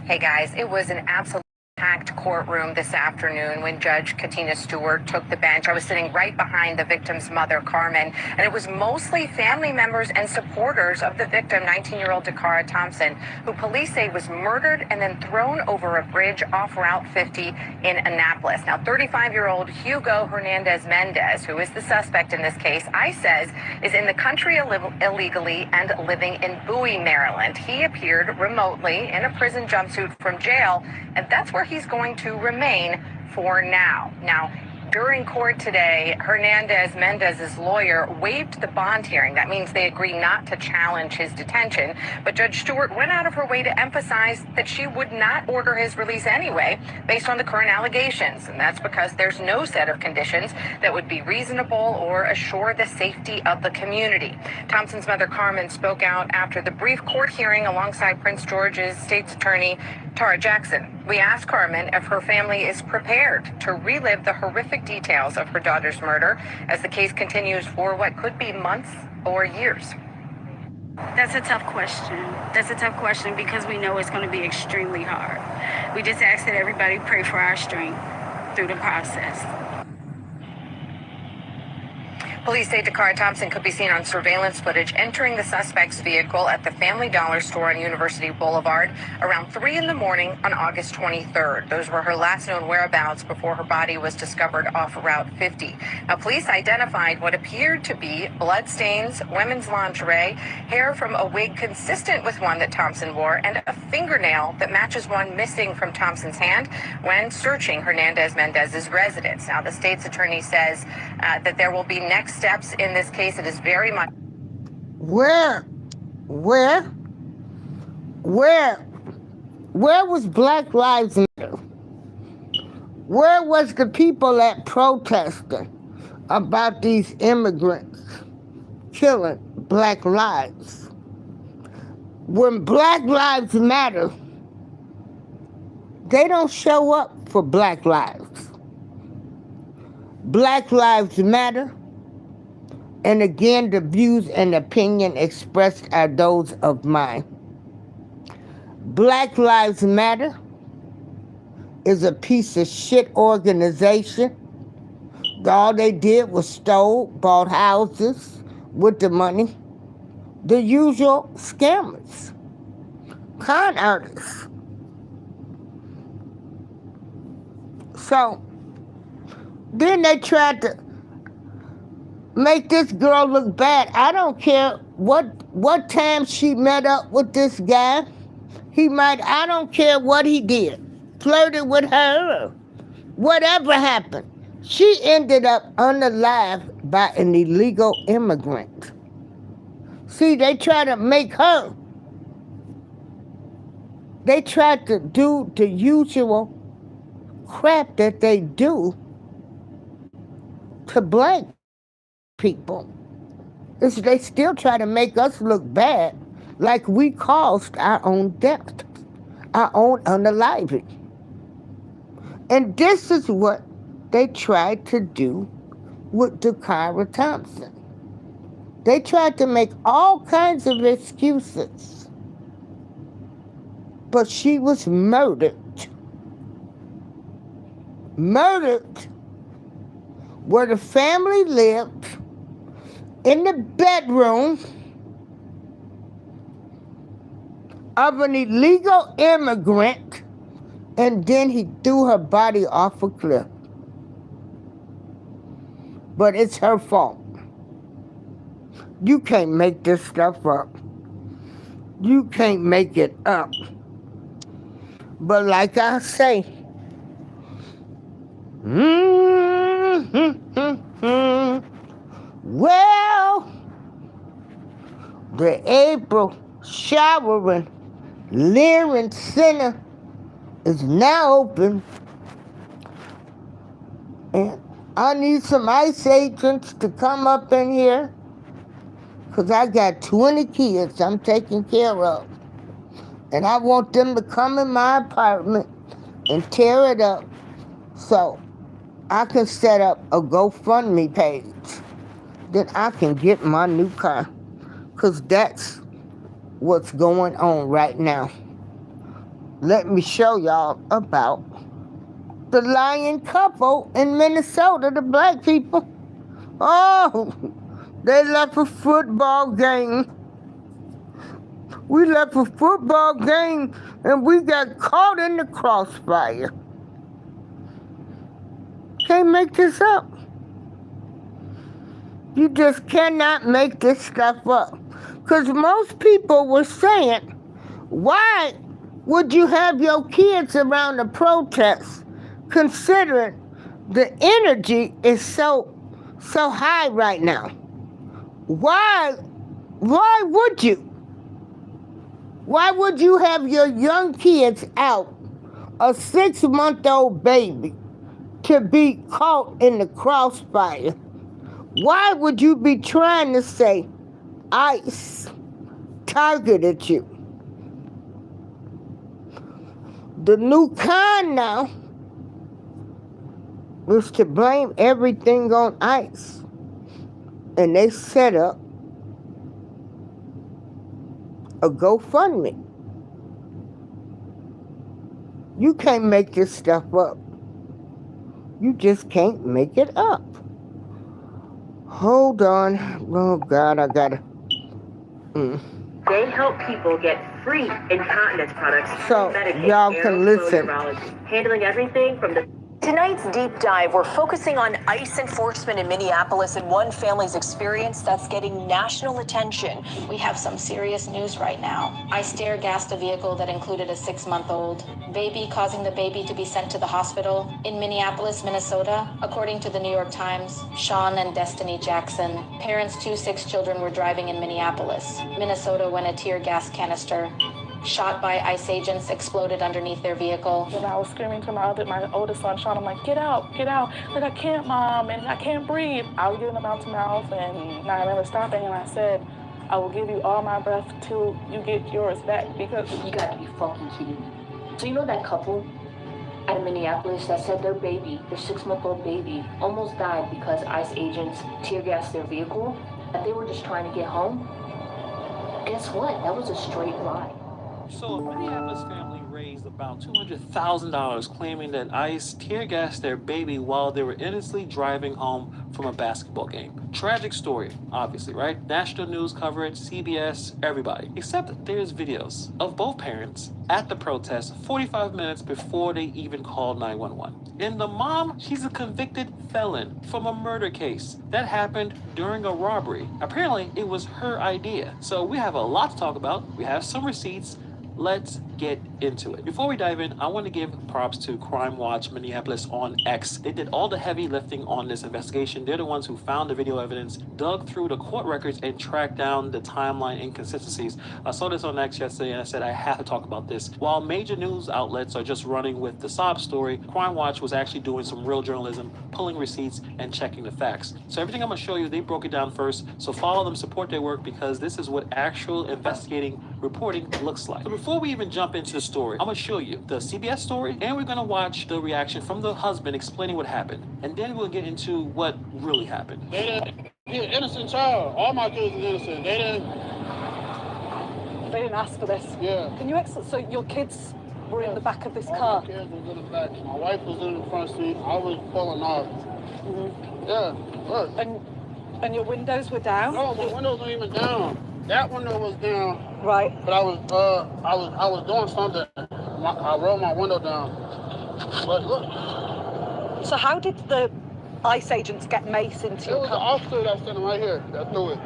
Hey guys, it was an absolute packed courtroom this afternoon when Judge Katina Stewart took the bench. I was sitting right behind the victim's mother, Carmen, and it was mostly family members and supporters of the victim, 19-year-old Dakara Thompson, who police say was murdered and then thrown over a bridge off Route 50 in Annapolis. Now, 35-year-old Hugo Hernandez Mendez, who is the suspect in this case, ICE says is in the country illegally and living in Bowie, Maryland. He appeared remotely in a prison jumpsuit from jail, and that's where he's going to remain for now. Now, during court today, Hernandez Mendez's lawyer waived the bond hearing. That means they agree not to challenge his detention. But Judge Stewart went out of her way to emphasize that she would not order his release anyway, based on the current allegations. And that's because there's no set of conditions that would be reasonable or assure the safety of the community. Thompson's mother, Carmen, spoke out after the brief court hearing alongside Prince George's state's attorney, Tara Jackson. We asked Carmen if her family is prepared to relive the horrific details of her daughter's murder as the case continues for what could be months or years. That's a tough question. That's a tough question because we know it's going to be extremely hard. We just ask that everybody pray for our strength through the process. Police say Dakara Thompson could be seen on surveillance footage entering the suspect's vehicle at the Family Dollar store on University Boulevard around 3 in the morning on August 23rd. Those were her last known whereabouts before her body was discovered off Route 50. Now, police identified what appeared to be bloodstains, women's lingerie, hair from a wig consistent with one that Thompson wore, and a fingernail that matches one missing from Thompson's hand when searching Hernandez Mendez's residence. Now, the state's attorney says that there will be next steps in this case. It is very much. Where was Black Lives Matter? Where was the people that protested about these immigrants killing black lives? When Black Lives Matter, they don't show up for Black lives. Black Lives Matter. And again, the views and opinion expressed are those of mine. Black Lives Matter is a piece of shit organization. All they did was bought houses with the money. The usual scammers, con artists. So, then they tried to make this girl look bad. I don't care what time she met up with this guy. I don't care what he did. Flirted with her. Whatever happened. She ended up unalived by an illegal immigrant. See, they try to make her. They tried to do the usual crap that they do to black people. They still try to make us look bad, like we caused our own death, our own unaliving. And this is what they tried to do with Dakara Thompson. They tried to make all kinds of excuses, but she was murdered. Murdered where the family lived, in the bedroom of an illegal immigrant, and then he threw her body off a cliff. But it's her fault. You can't make this stuff up. You can't make it up. But like I say, well, The April Showering Leering Center is now open. And I need some ICE agents to come up in here, because I got 20 kids I'm taking care of. And I want them to come in my apartment and tear it up so I can set up a GoFundMe page. Then I can get my new car. Because that's what's going on right now. Let me show y'all about the lying couple in Minnesota, the black people. Oh, they left a football game. We left a football game and we got caught in the crossfire. Can't make this up. You just cannot make this stuff up. Because most people were saying, why would you have your kids around the protests, considering the energy is so high right now? Why would you? Why would you have your young kids out, a 6-month-old baby, to be caught in the crossfire? Why would you be trying to say ICE targeted you? The new con now is to blame everything on ICE. And they set up a GoFundMe. You can't make this stuff up. You just can't make it up. Hold on. Oh, God, I gotta... They help people get free incontinence products. So, y'all can listen. Handling everything from the... Tonight's deep dive, we're focusing on ICE enforcement in Minneapolis and one family's experience that's getting national attention. We have some serious news right now. ICE tear gassed a vehicle that included a 6-month-old baby, causing the baby to be sent to the hospital in Minneapolis, Minnesota. According to the New York Times, Sean and Destiny Jackson, parents to 6 children, were driving in Minneapolis, Minnesota, when a tear gas canister shot by ICE agents exploded underneath their vehicle. And I was screaming to my oldest son, Sean, I'm like, get out, get out. Like, I can't, Mom, and I can't breathe. I was giving him mouth to mouth, and I remember stopping, and I said, I will give you all my breath till you get yours back, because... You got to be fucking kidding me. So you know that couple out of Minneapolis that said their baby, their 6-month-old baby, almost died because ICE agents tear gassed their vehicle, that they were just trying to get home? Guess what? That was a straight lie. So a Minneapolis family raised about $200,000 claiming that ICE tear gassed their baby while they were innocently driving home from a basketball game. Tragic story, obviously, right? National news coverage, CBS, everybody. Except there's videos of both parents at the protest 45 minutes before they even called 911. And the mom, she's a convicted felon from a murder case that happened during a robbery. Apparently, it was her idea. So we have a lot to talk about. We have some receipts. Let's get into it. Before we dive in, I want to give props to Crime Watch Minneapolis on X. They did all the heavy lifting on this investigation. They're the ones who found the video evidence, dug through the court records, and tracked down the timeline inconsistencies. I saw this on X yesterday and I said I have to talk about this. While major news outlets are just running with the sob story, Crime Watch was actually doing some real journalism, pulling receipts and checking the facts. So everything I'm going to show you, they broke it down first. So follow them, support their work, because this is what actual investigating reporting looks like. So before we even jump into the story, I'm going to show you the CBS story, and we're going to watch the reaction from the husband explaining what happened. And then we'll get into what really happened. He's an innocent child. All my kids are innocent. They didn't ask for this. Yeah. Can you so your kids were in the back of this car? My kids was in the back. My wife was in the front seat. I was pulling off. Mm-hmm. Yeah, look. And your windows were down? No, my windows weren't even down. That window was down. Right. But I was doing something. I rolled my window down. But look. So how did the ICE agents get mace into your car? It was the officer that's standing right here that threw it.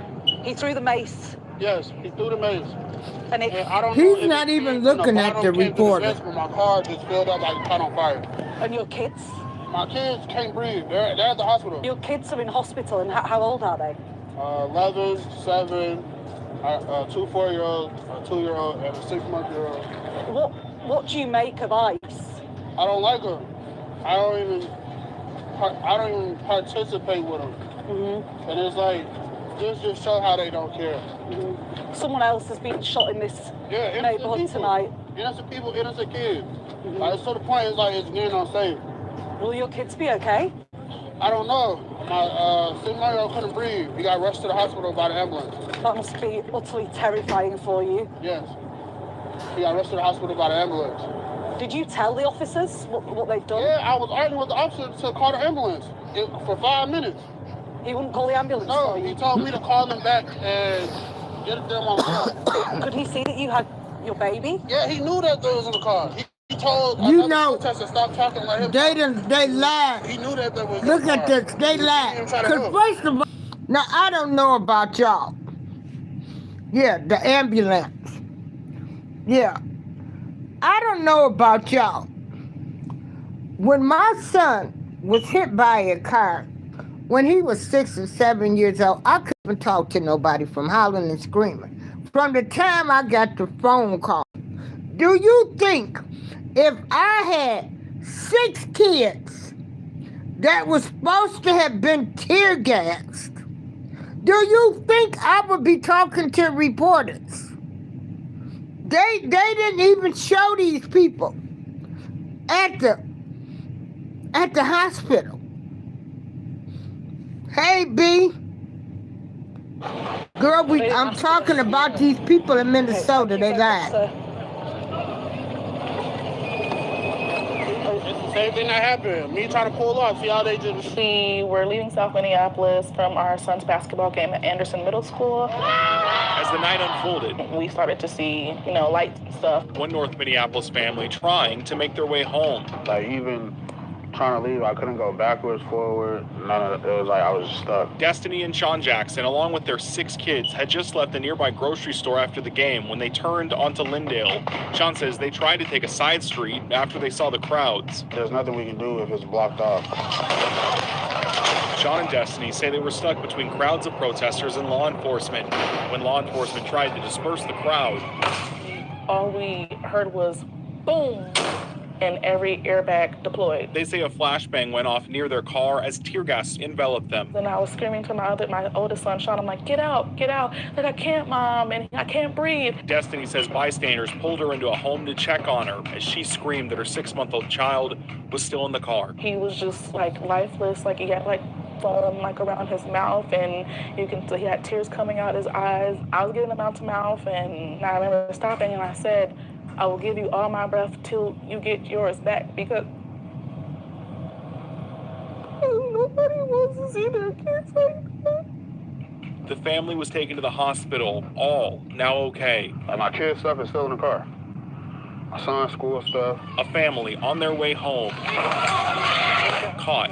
He threw the mace? Yes, he threw the mace. And I don't He's know not even looking at the reporter. My car just filled up like a pot on fire. And your kids? My kids can't breathe. They're at the hospital. Your kids are in hospital, and how old are they? 11, 7, Two 4-year-olds, a 2-year-old, and a 6-month-year-old. What do you make of ICE? I don't like them. I don't even participate with them. Mm-hmm. And it's like, this just show how they don't care. Mm-hmm. Someone else has been shot in this neighborhood tonight. Innocent people, innocent kids. Mm-hmm. Like, it's to the point, it's like, it's getting unsafe. Will your kids be okay? I don't know. My 6-month-year-old couldn't breathe. He got rushed to the hospital by the ambulance. That must be utterly terrifying for you. Yes. He got rushed to the hospital by the ambulance. Did you tell the officers what they've done? Yeah, I was arguing with the officer to call the ambulance for 5 minutes. He wouldn't call the ambulance for you? No, he told me to call them back and get them on the car. Could he see that you had your baby? Yeah, he knew that they was in the car. He told protester stop talking, let him they lied. He knew that they was Look in the at car. this, they lied. Because first of all, now I don't know about y'all. Yeah, the ambulance. Yeah. I don't know about y'all. When my son was hit by a car, when he was 6 or 7 years old, I couldn't talk to nobody from hollering and screaming. From the time I got the phone call. Do you think if I had 6 kids that was supposed to have been tear gassed, do you think I would be talking to reporters? They didn't even show these people at the hospital. Hey, B. Girl, I'm talking about these people in Minnesota. They lied. Same thing that happened. Me trying to pull off. See how they just... We were leaving South Minneapolis from our son's basketball game at Anderson Middle School. As the night unfolded, we started to see, lights and stuff. One North Minneapolis family trying to make their way home. Like, even trying to leave, I couldn't go backwards, forward. None of it. It was like I was stuck. Destiny and Sean Jackson, along with their 6 kids, had just left the nearby grocery store after the game when they turned onto Lyndale. Sean says they tried to take a side street after they saw the crowds. There's nothing we can do if it's blocked off. Sean and Destiny say they were stuck between crowds of protesters and law enforcement. When law enforcement tried to disperse the crowd, all we heard was boom, and every airbag deployed. They say a flashbang went off near their car as tear gas enveloped them. Then I was screaming to my oldest son, Sean, I'm like, get out. Like, I can't, Mom, and I can't breathe. Destiny says bystanders pulled her into a home to check on her as she screamed that her 6-month-old child was still in the car. He was just lifeless, he had foam around his mouth, and you can see he had tears coming out his eyes. I was getting them out to mouth, and I remember stopping and I said, I will give you all my breath till you get yours back, because nobody wants to see their kids like that. The family was taken to the hospital, all now okay. My kids' stuff is still in the car. My son's school stuff. A family on their way home, caught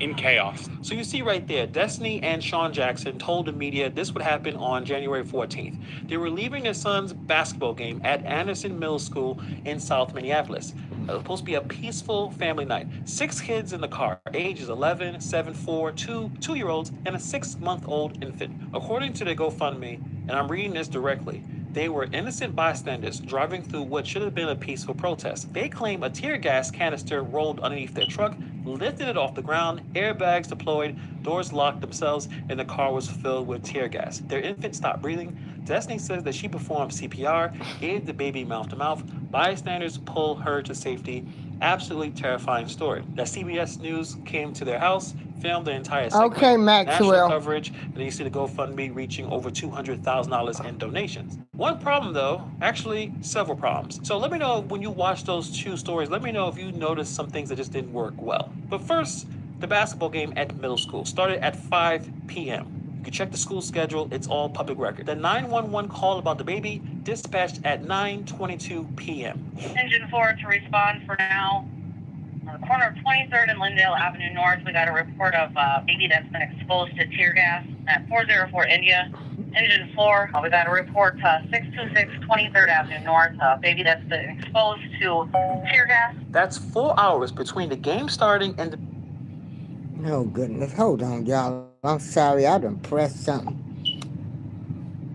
in chaos. So you see right there, Destiny and Sean Jackson told the media this would happen on January 14th. They were leaving their son's basketball game at Anderson Middle School in South Minneapolis. It was supposed to be a peaceful family night. 6 kids in the car, ages 11, 7, 4, 2-year-olds, and a 6-month-old infant. According to their GoFundMe, and I'm reading this directly, they were innocent bystanders driving through what should have been a peaceful protest. They claim a tear gas canister rolled underneath their truck, lifted it off the ground, airbags deployed, doors locked themselves, and the car was filled with tear gas. Their infant stopped breathing. Destiny says that she performed CPR, gave the baby mouth-to-mouth. Bystanders pull her to safety. Absolutely terrifying story. That CBS News came to their house, filmed the entire segment. Okay, Maxwell. National coverage, and then you see the GoFundMe reaching over $200,000 in donations. One problem, though, actually several problems. So let me know when you watch those 2 stories, let me know if you noticed some things that just didn't work well. But first, the basketball game at middle school started at 5 p.m. You can check the school schedule, it's all public record. The 911 call about the baby dispatched at 9:22 p.m. Engine 4 to respond for now. On the corner of 23rd and Lyndale Avenue North, we got a report of a baby that's been exposed to tear gas at 404 India. Engine 4, we got a report 626 23rd Avenue North, a baby that's been exposed to tear gas. That's 4 hours between the game starting and the... Oh, goodness. Hold on, y'all. I'm sorry. I done pressed something.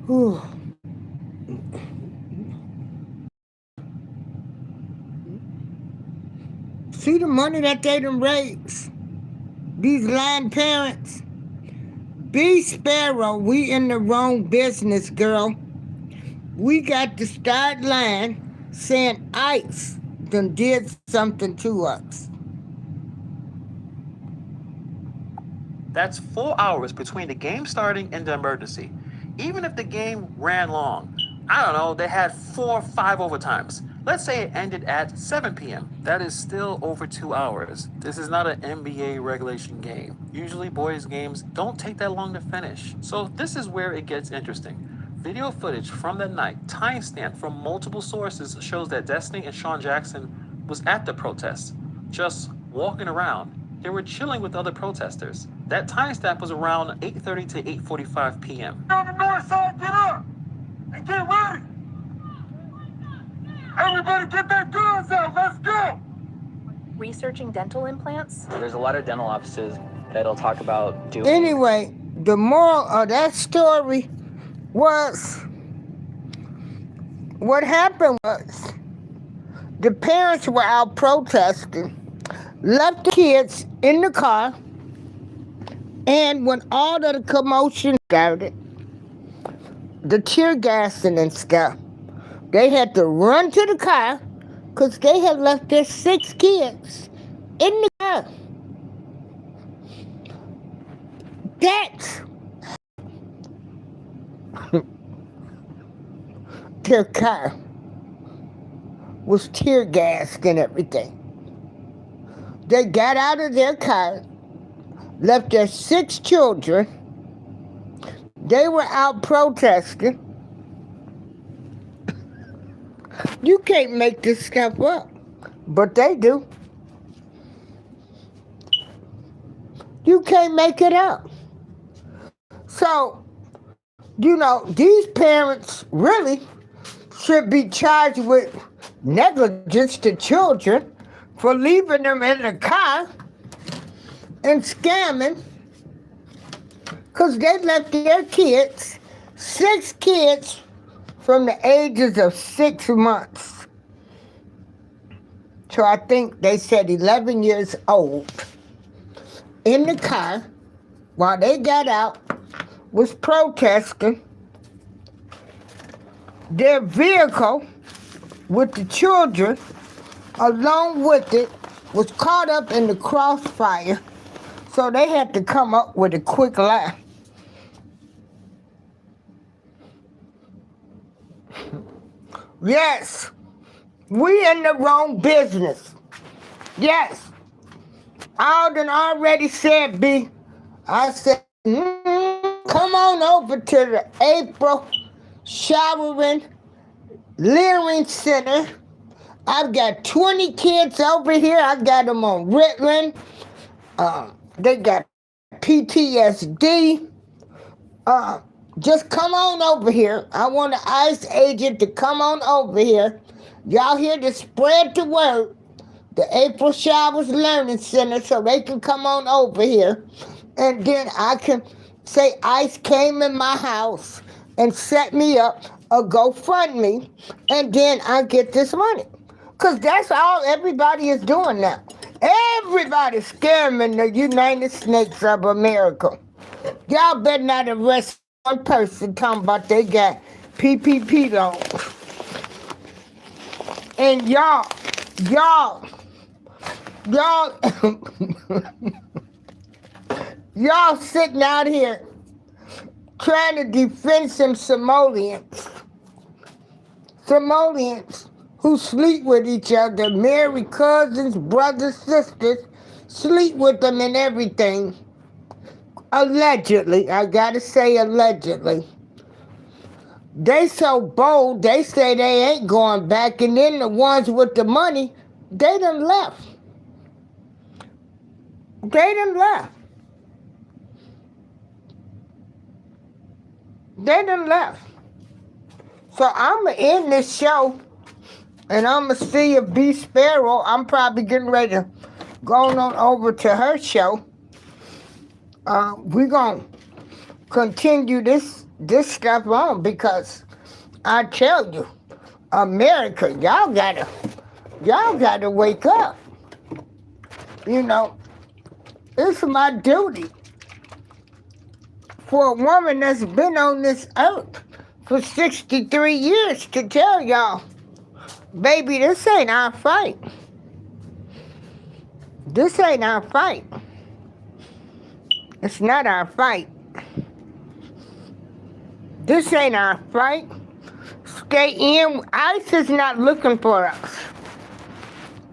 Whew. See the money that they done raised? These land parents. B Sparrow, we in the wrong business, girl. We got to start lying, saying ICE done did something to us. That's 4 hours between the game starting and the emergency. Even if the game ran long, I don't know, they had 4 or 5 overtimes. Let's say it ended at 7 p.m. That is still over 2 hours. This is not an NBA regulation game. Usually boys' games don't take that long to finish. So this is where it gets interesting. Video footage from that night, timestamped from multiple sources, shows that Destiny and Sean Jackson was at the protest, just walking around. They were chilling with other protesters. That timestamp was around 8:30 to 8:45 p.m. On the north side, get up and get ready. Everybody get their guns out, let's go. Researching dental implants? There's a lot of dental offices that'll talk about doing. Anyway, the moral of that story was, what happened was, the parents were out protesting, left the kids in the car, and when all of the commotion started, the tear gassing and stuff, they had to run to the car because they had left their 6 kids in the car. That's their car was tear gassed and everything. They got out of their car, left their 6 children. They were out protesting. You can't make this stuff up, but they do. You can't make it up. So, these parents really should be charged with negligence to children for leaving them in the car and scamming, because they left their kids, 6 kids, from the ages of 6 months. So I think they said 11 years old, in the car while they got out, was protesting. Their vehicle with the children along with it was caught up in the crossfire, so they had to come up with a quick lie. Yes, we in the wrong business. Yes. I done already said, B. I said, come on over to the April Showering Leering Center. I've got 20 kids over here. I got them on Ritalin. They got PTSD. Just come on over here. I want an ICE agent to come on over here. Y'all here to spread the word. The April Showers Learning Center, so they can come on over here. And then I can say ICE came in my house and set me up a GoFundMe, and then I get this money. Because that's all everybody is doing now. Everybody's scamming the United States of America. Y'all better not arrest one person talking about they got PPP loans. And y'all, y'all sitting out here trying to defend some Somalians who sleep with each other, marry cousins, brothers, sisters, sleep with them and everything. Allegedly, I gotta say allegedly. They so bold, they say they ain't going back, and then the ones with the money, they done left. They done left. They done left. So I'ma end this show, and I'ma see if B Sparrow, I'm probably getting ready to go on over to her show. We're gonna continue this stuff on, because I tell you, America, y'all gotta wake up. You know, it's my duty for a woman that's been on this earth for 63 years to tell y'all, baby, this ain't our fight. This ain't our fight. It's not our fight. This ain't our fight. Stay in. ICE is not looking for us.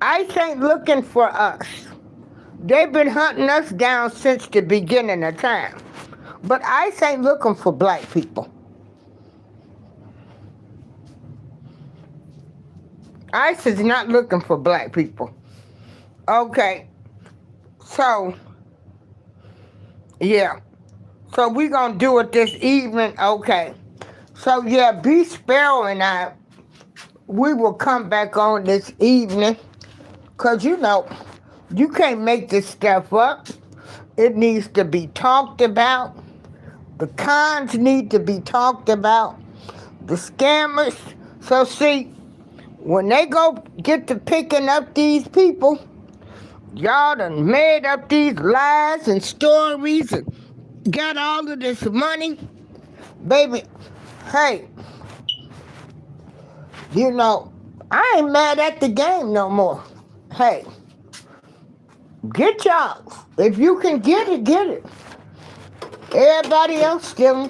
ICE ain't looking for us. They've been hunting us down since the beginning of time. But ICE ain't looking for black people. ICE is not looking for black people. Okay. So, yeah. So we gonna do it this evening? Okay. So yeah, B Sparrow and I, we will come back on this evening. Cause you know, you can't make this stuff up. It needs to be talked about. The cons need to be talked about. The scammers. So see, when they go get to picking up these people, y'all done made up these lies and stories and got all of this money. Baby, hey, you know, I ain't mad at the game no more. Hey, get y'all. If you can get it, get it. Everybody else stealing,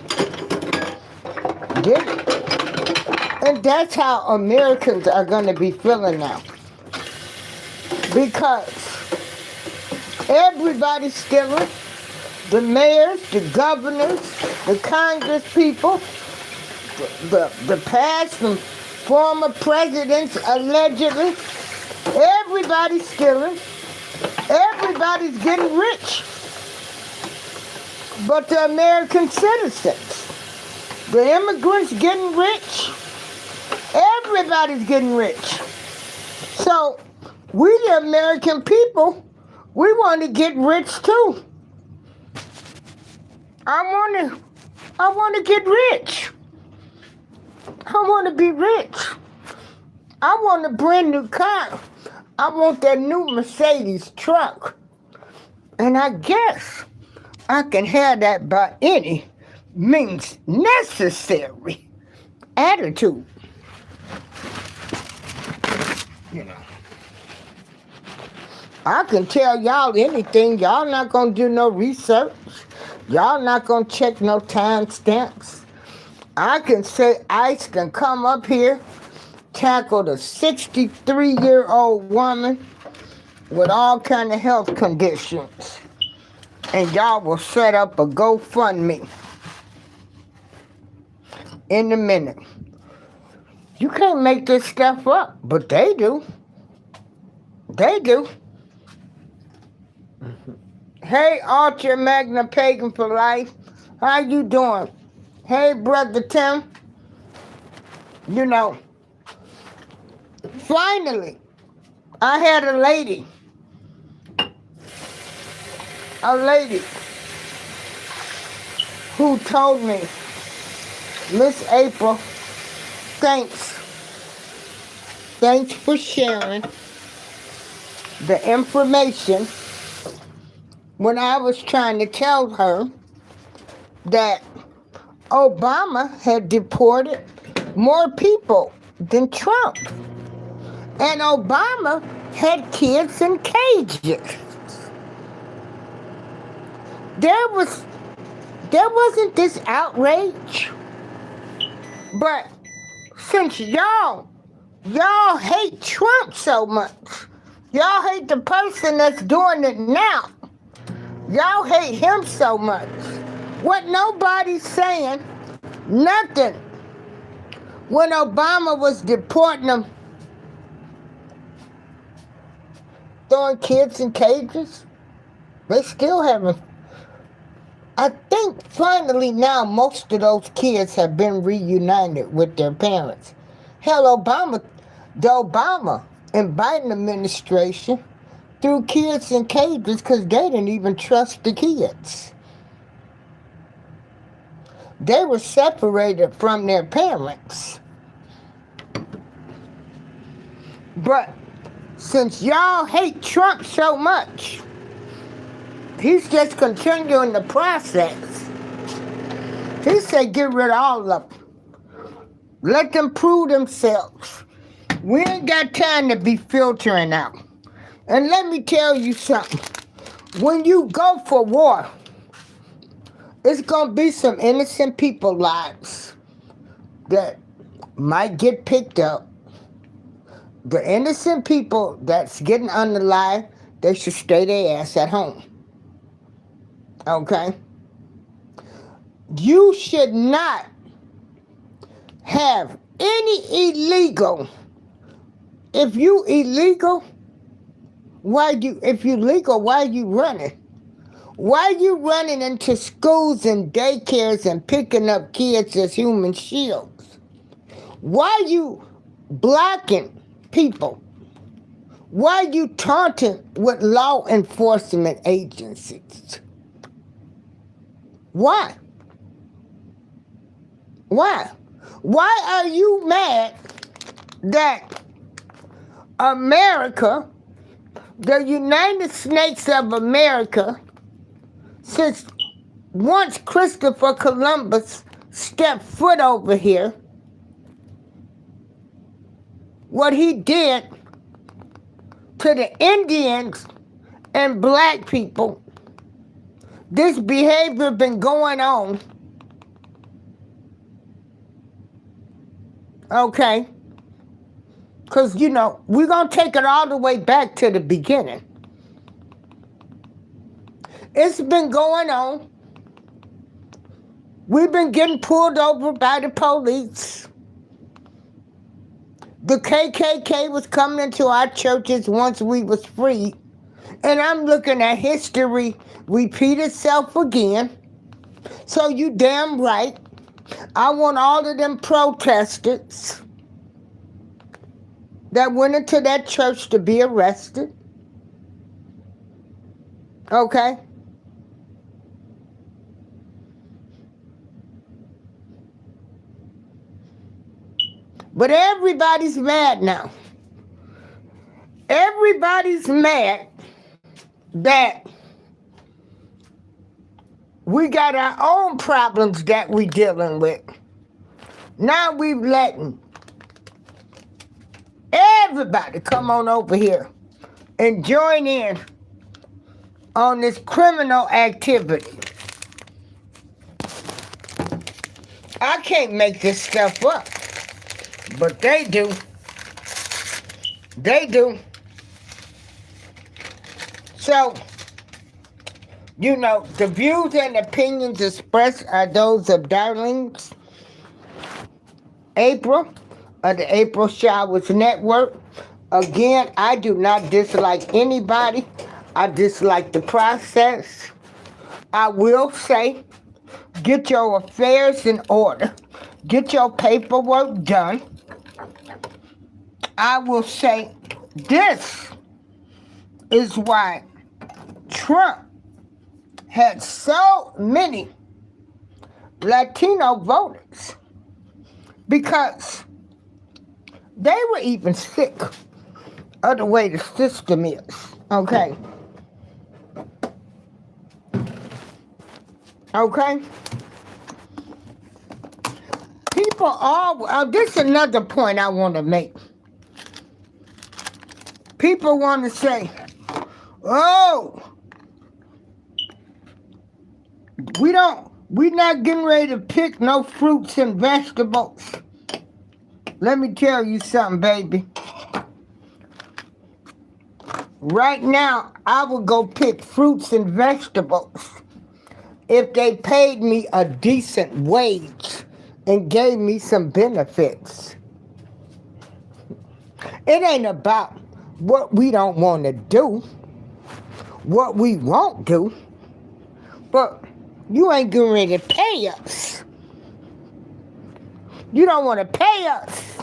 get it. And that's how Americans are going to be feeling now. Because everybody's stealing. The mayors, the governors, the Congress people, the past and former presidents, allegedly. Everybody's stealing. Everybody's getting rich. But the American citizens, the immigrants getting rich. Everybody's getting rich. So we, the American people, we want to get rich too. I want to get rich. I want to be rich. I want a brand new car. I want that new Mercedes truck. And I guess I can have that by any means necessary. Attitude. You know. I can tell y'all anything. Y'all not going to do no research. Y'all not going to check no time stamps. I can say ICE can come up here, tackle the 63-year-old woman with all kind of health conditions, and y'all will set up a GoFundMe in a minute. You can't make this stuff up, but they do. They do. Hey, Archer Magna Pagan for Life. How you doing? Hey, Brother Tim. You know, finally, I had a lady who told me, Miss April, thanks for sharing the information when I was trying to tell her that Obama had deported more people than Trump. And Obama had kids in cages. There wasn't this outrage. But since y'all hate Trump so much, y'all hate the person that's doing it now, y'all hate him so much. What nobody's saying, nothing. When Obama was deporting them, throwing kids in cages, they still haven't. I think finally now most of those kids have been reunited with their parents. Hell, the Obama and Biden administration threw kids in cages because they didn't even trust the kids. They were separated from their parents. But since y'all hate Trump so much, he's just continuing the process. He said get rid of all of them. Let them prove themselves. We ain't got time to be filtering out. And let me tell you something. When you go for war, it's going to be some innocent people's lives that might get picked up. The innocent people that's getting unalive, they should stay their ass at home. Okay? You should not have any illegal. If you illegal, if you legal, why are you running? Why are you running into schools and daycares and picking up kids as human shields? Why are you blocking people? Why are you taunting with law enforcement agencies? Why? Why? Why are you mad that America, the United States of America, since once Christopher Columbus stepped foot over here, what he did to the Indians and black people, this behavior been going on, okay? Because, you know, we're going to take it all the way back to the beginning. It's been going on. We've been getting pulled over by the police. The KKK was coming into our churches once we was free. And I'm looking at history repeat itself again. So you damn right. I want all of them protesters that went into that church to be arrested. Okay? But everybody's mad now. Everybody's mad that we got our own problems that we dealing with. Now we've letting everybody come on over here and join in on this criminal activity. I can't make this stuff up, but they do. They do. So, you know, the views and opinions expressed are those of Darlene's April of the April Showers Network. Again, I do not dislike anybody. I dislike the process. I will say, get your affairs in order. Get your paperwork done. I will say, this is why Trump had so many Latino voters, because they were even sick of the way the system is, okay? Okay? People all, this is another point I want to make. People want to say, oh, we're not getting ready to pick no fruits and vegetables. Let me tell you something, baby. Right now, I would go pick fruits and vegetables if they paid me a decent wage and gave me some benefits. It ain't about what we don't want to do, what we won't do, but you ain't getting ready to pay us. You don't want to pay us.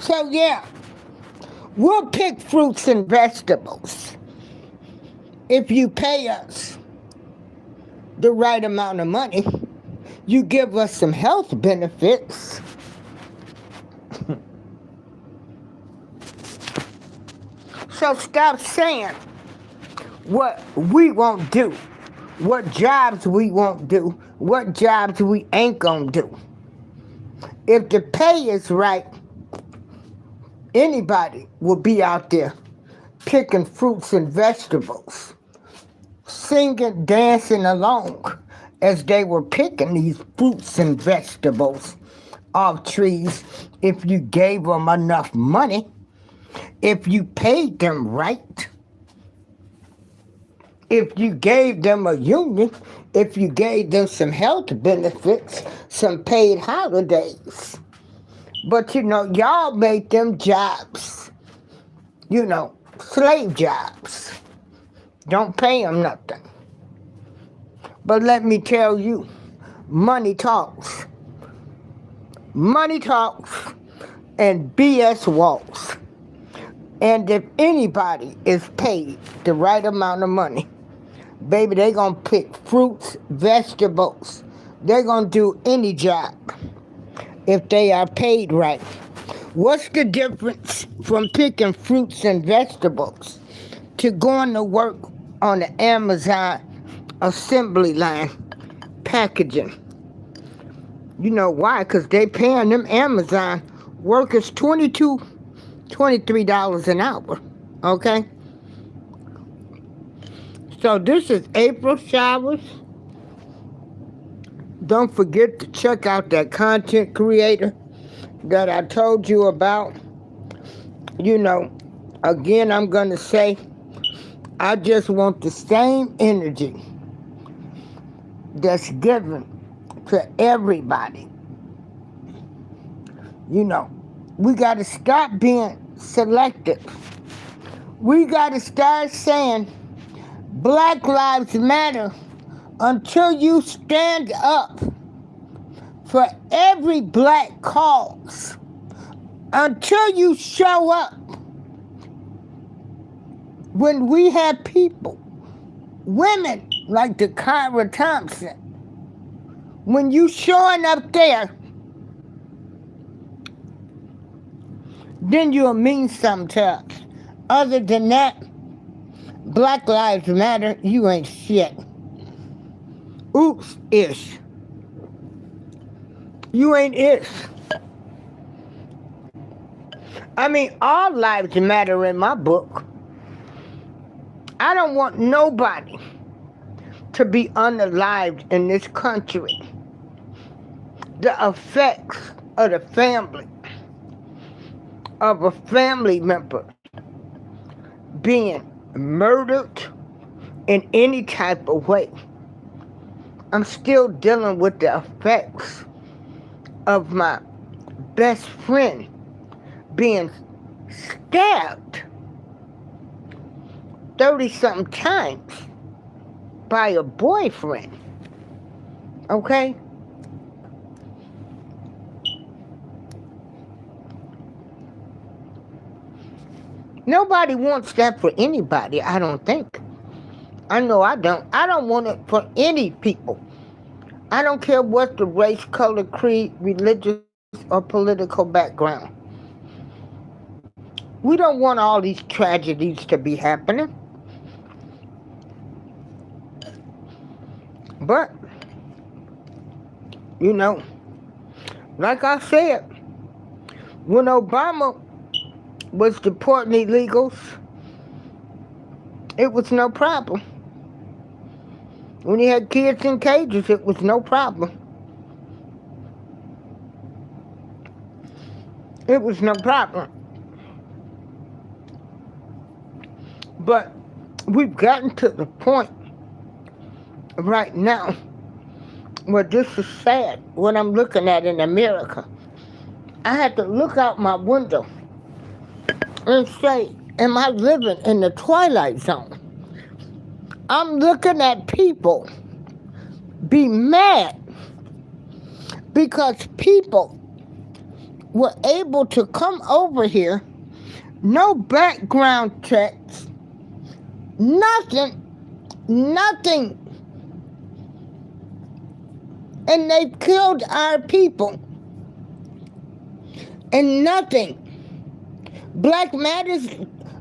So yeah, we'll pick fruits and vegetables if you pay us the right amount of money. You give us some health benefits. So stop saying what we won't do, what jobs we won't do, what jobs we ain't gonna do. If the pay is right, anybody will be out there picking fruits and vegetables, singing, dancing along as they were picking these fruits and vegetables off trees if you gave them enough money, if you paid them right, if you gave them a union, if you gave them some health benefits, some paid holidays. But y'all made them jobs, slave jobs. Don't pay them nothing. But let me tell you, money talks. Money talks and BS walks. And if anybody is paid the right amount of money, baby, they gonna pick fruits, vegetables. They're gonna do any job if they are paid right. What's the difference from picking fruits and vegetables to going to work on the Amazon assembly line packaging? You know why? Because they paying them Amazon workers $22, $23 an hour. Okay? So this is April Showers. Don't forget to check out that content creator that I told you about. Again, I'm going to say, I just want the same energy that's given to everybody. We got to stop being selective. We got to start saying Black Lives Matter until you stand up for every black cause. Until you show up. When we have people, women like Dakara Thompson, when you showing up there, then you'll mean something to us. Other than that, Black Lives Matter, you ain't shit. Oops-ish. You ain't ish. I mean, all lives matter in my book. I don't want nobody to be unalived in this country. The effects of the family, of a family member being murdered in any type of way. I'm still dealing with the effects of my best friend being stabbed 30-something times by a boyfriend. Okay? Nobody wants that for anybody, I don't think. I know I don't. I don't want it for any people. I don't care what the race, color, creed, religious, or political background. We don't want all these tragedies to be happening. But, like I said, when Obama was deporting illegals, it was no problem. When he had kids in cages, it was no problem. It was no problem. But we've gotten to the point right now where this is sad, what I'm looking at in America. I had to look out my window and say, am I living in the twilight zone? I'm looking at people be mad because people were able to come over here, no background checks, nothing, and they killed our people, and nothing. Black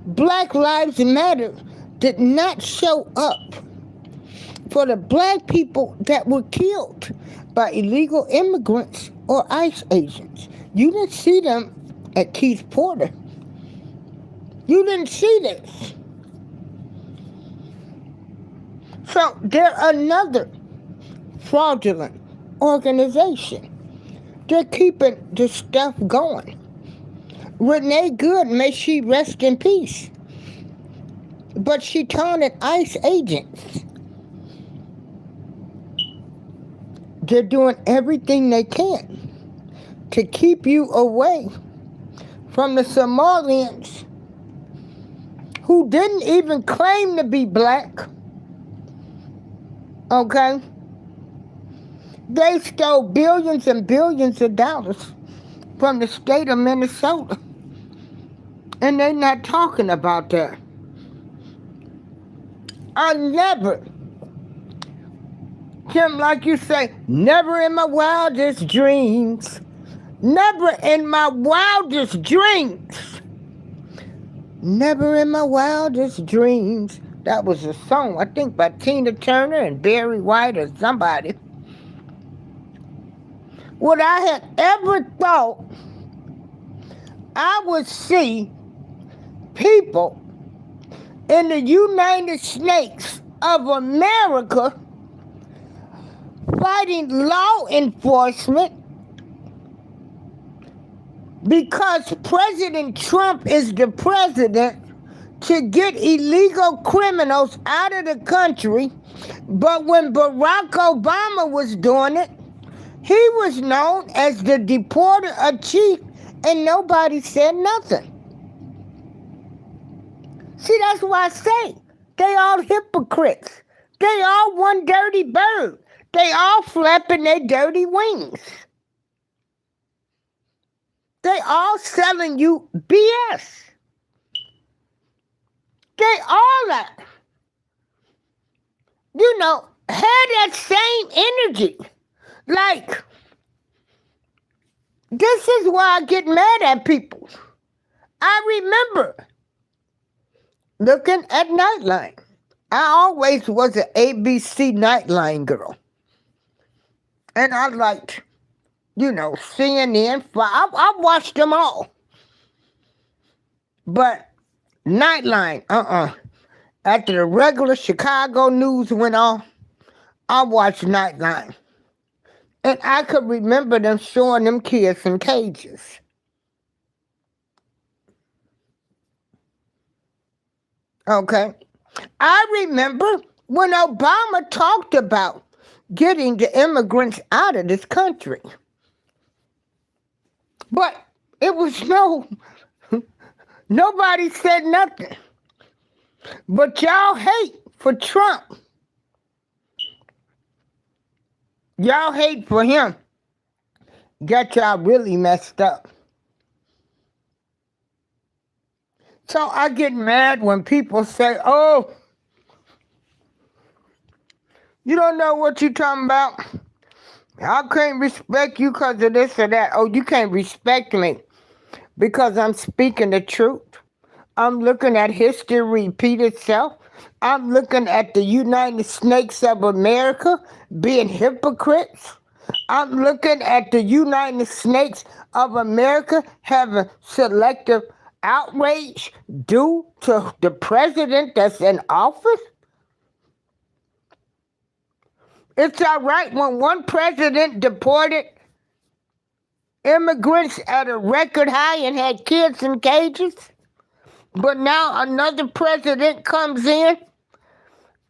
Black Lives Matter did not show up for the black people that were killed by illegal immigrants or ICE agents. You didn't see them at Keith Porter. You didn't see this. So they're another fraudulent organization. They're keeping the stuff going. Renee Good, may she rest in peace. But she taunted ICE agents. They're doing everything they can to keep you away from the Somalians who didn't even claim to be black. Okay? They stole billions and billions of dollars from the state of Minnesota. And they're not talking about that. I never, Kim, like you say, never in my wildest dreams. Never in my wildest dreams. Never in my wildest dreams. That was a song, I think, by Tina Turner and Barry White or somebody. Would I have ever thought I would see people in the United States of America fighting law enforcement because President Trump is the president to get illegal criminals out of the country, but when Barack Obama was doing it, he was known as the deporter-in-chief and nobody said nothing. See, that's why I say they all hypocrites. They all one dirty bird. They all flapping their dirty wings. They all selling you BS. They all are, had that same energy. Like, this is why I get mad at people. I remember looking at Nightline. I always was an ABC Nightline girl. And I liked, CNN. I watched them all. But Nightline, After the regular Chicago news went off, I watched Nightline. And I could remember them showing them kids in cages. Okay? I remember when Obama talked about getting the immigrants out of this country. But it was nobody said nothing. But y'all hate for Trump. Y'all hate for him. Got y'all really messed up. So I get mad when people say, oh, you don't know what you're talking about. I can't respect you because of this or that. Oh, you can't respect me because I'm speaking the truth. I'm looking at history repeat itself. I'm looking at the United States of America being hypocrites. I'm looking at the United States of America having selective outrage due to the president that's in office. It's all right when one president deported immigrants at a record high and had kids in cages. But now another president comes in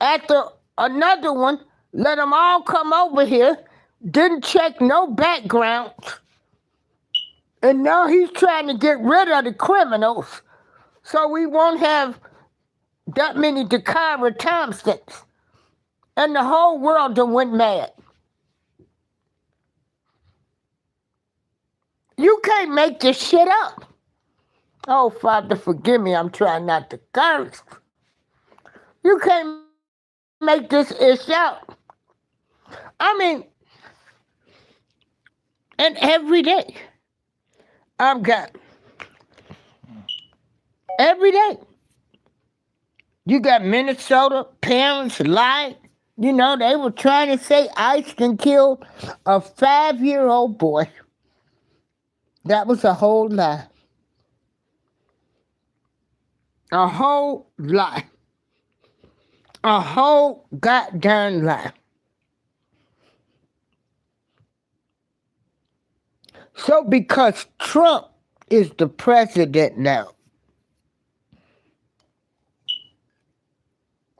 after another one, let them all come over here, didn't check no background, and now he's trying to get rid of the criminals so we won't have that many Dakara Thompsons. And the whole world done went mad. You can't make this shit up. Oh, Father, forgive me, I'm trying not to curse. You can't make this ish up. I mean, and every day, I've got, every day, You got Minnesota parents lied. You know, they were trying to say ICE can kill a 5-year-old boy. That was a whole lie. A whole lie. A whole goddamn lie. So because Trump is the president now,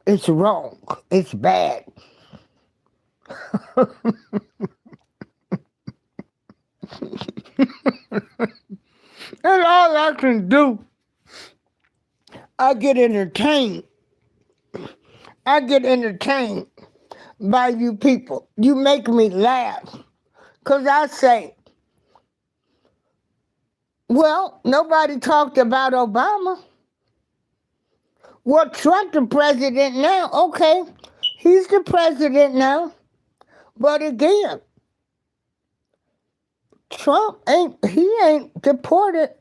it's wrong. It's bad. And all I can do, I get entertained. I get entertained by you people. You make me laugh. Because I say, well, nobody talked about Obama. Well, Trump the president now. Okay, he's the president now. But again, Trump ain't deported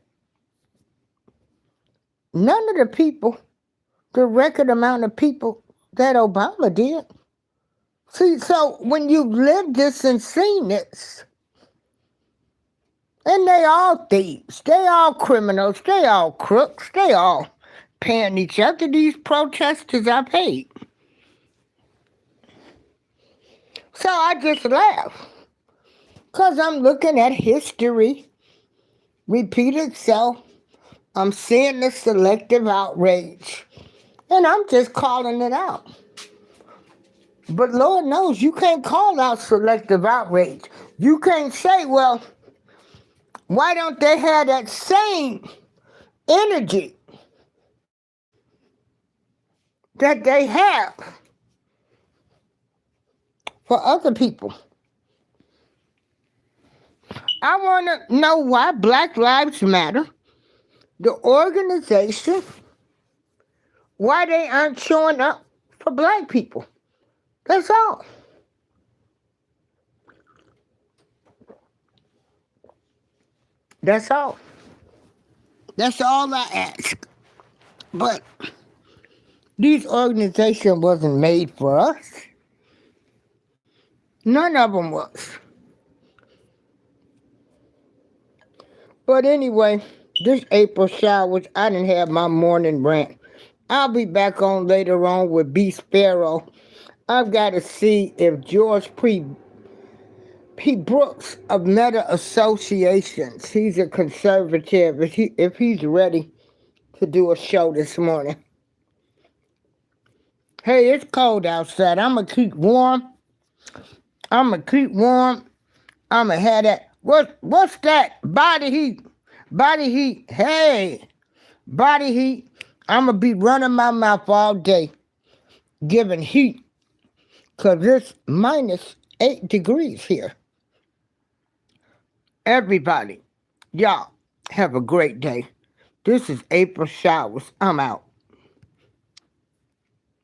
none of the people, the record amount of people that Obama did. See, so when you've lived this and seen this, and they all thieves, they all criminals, they all crooks, they all paying each other. These protesters are paid. So I just laugh. Because I'm looking at history repeat itself. I'm seeing the selective outrage. And I'm just calling it out. But Lord knows you can't call out selective outrage. You can't say, well, why don't they have that same energy that they have for other people? I want to know why Black Lives Matter, the organization, why they aren't showing up for black people. That's all. That's all. That's all I ask. But these organizations wasn't made for us. None of them was. But anyway, this April showers, I didn't have my morning rant. I'll be back on later on with B. Sparrow. I've got to see if George P. Brooks of Meta Associations, he's a conservative, if he's ready to do a show this morning. Hey, it's cold outside. I'm going to keep warm. I'm going to have that. What's that? Body heat. Body heat. Hey, body heat. I'm going to be running my mouth all day, giving heat, because it's -8 degrees here. Everybody, y'all have a great day. This is April Showers. I'm out.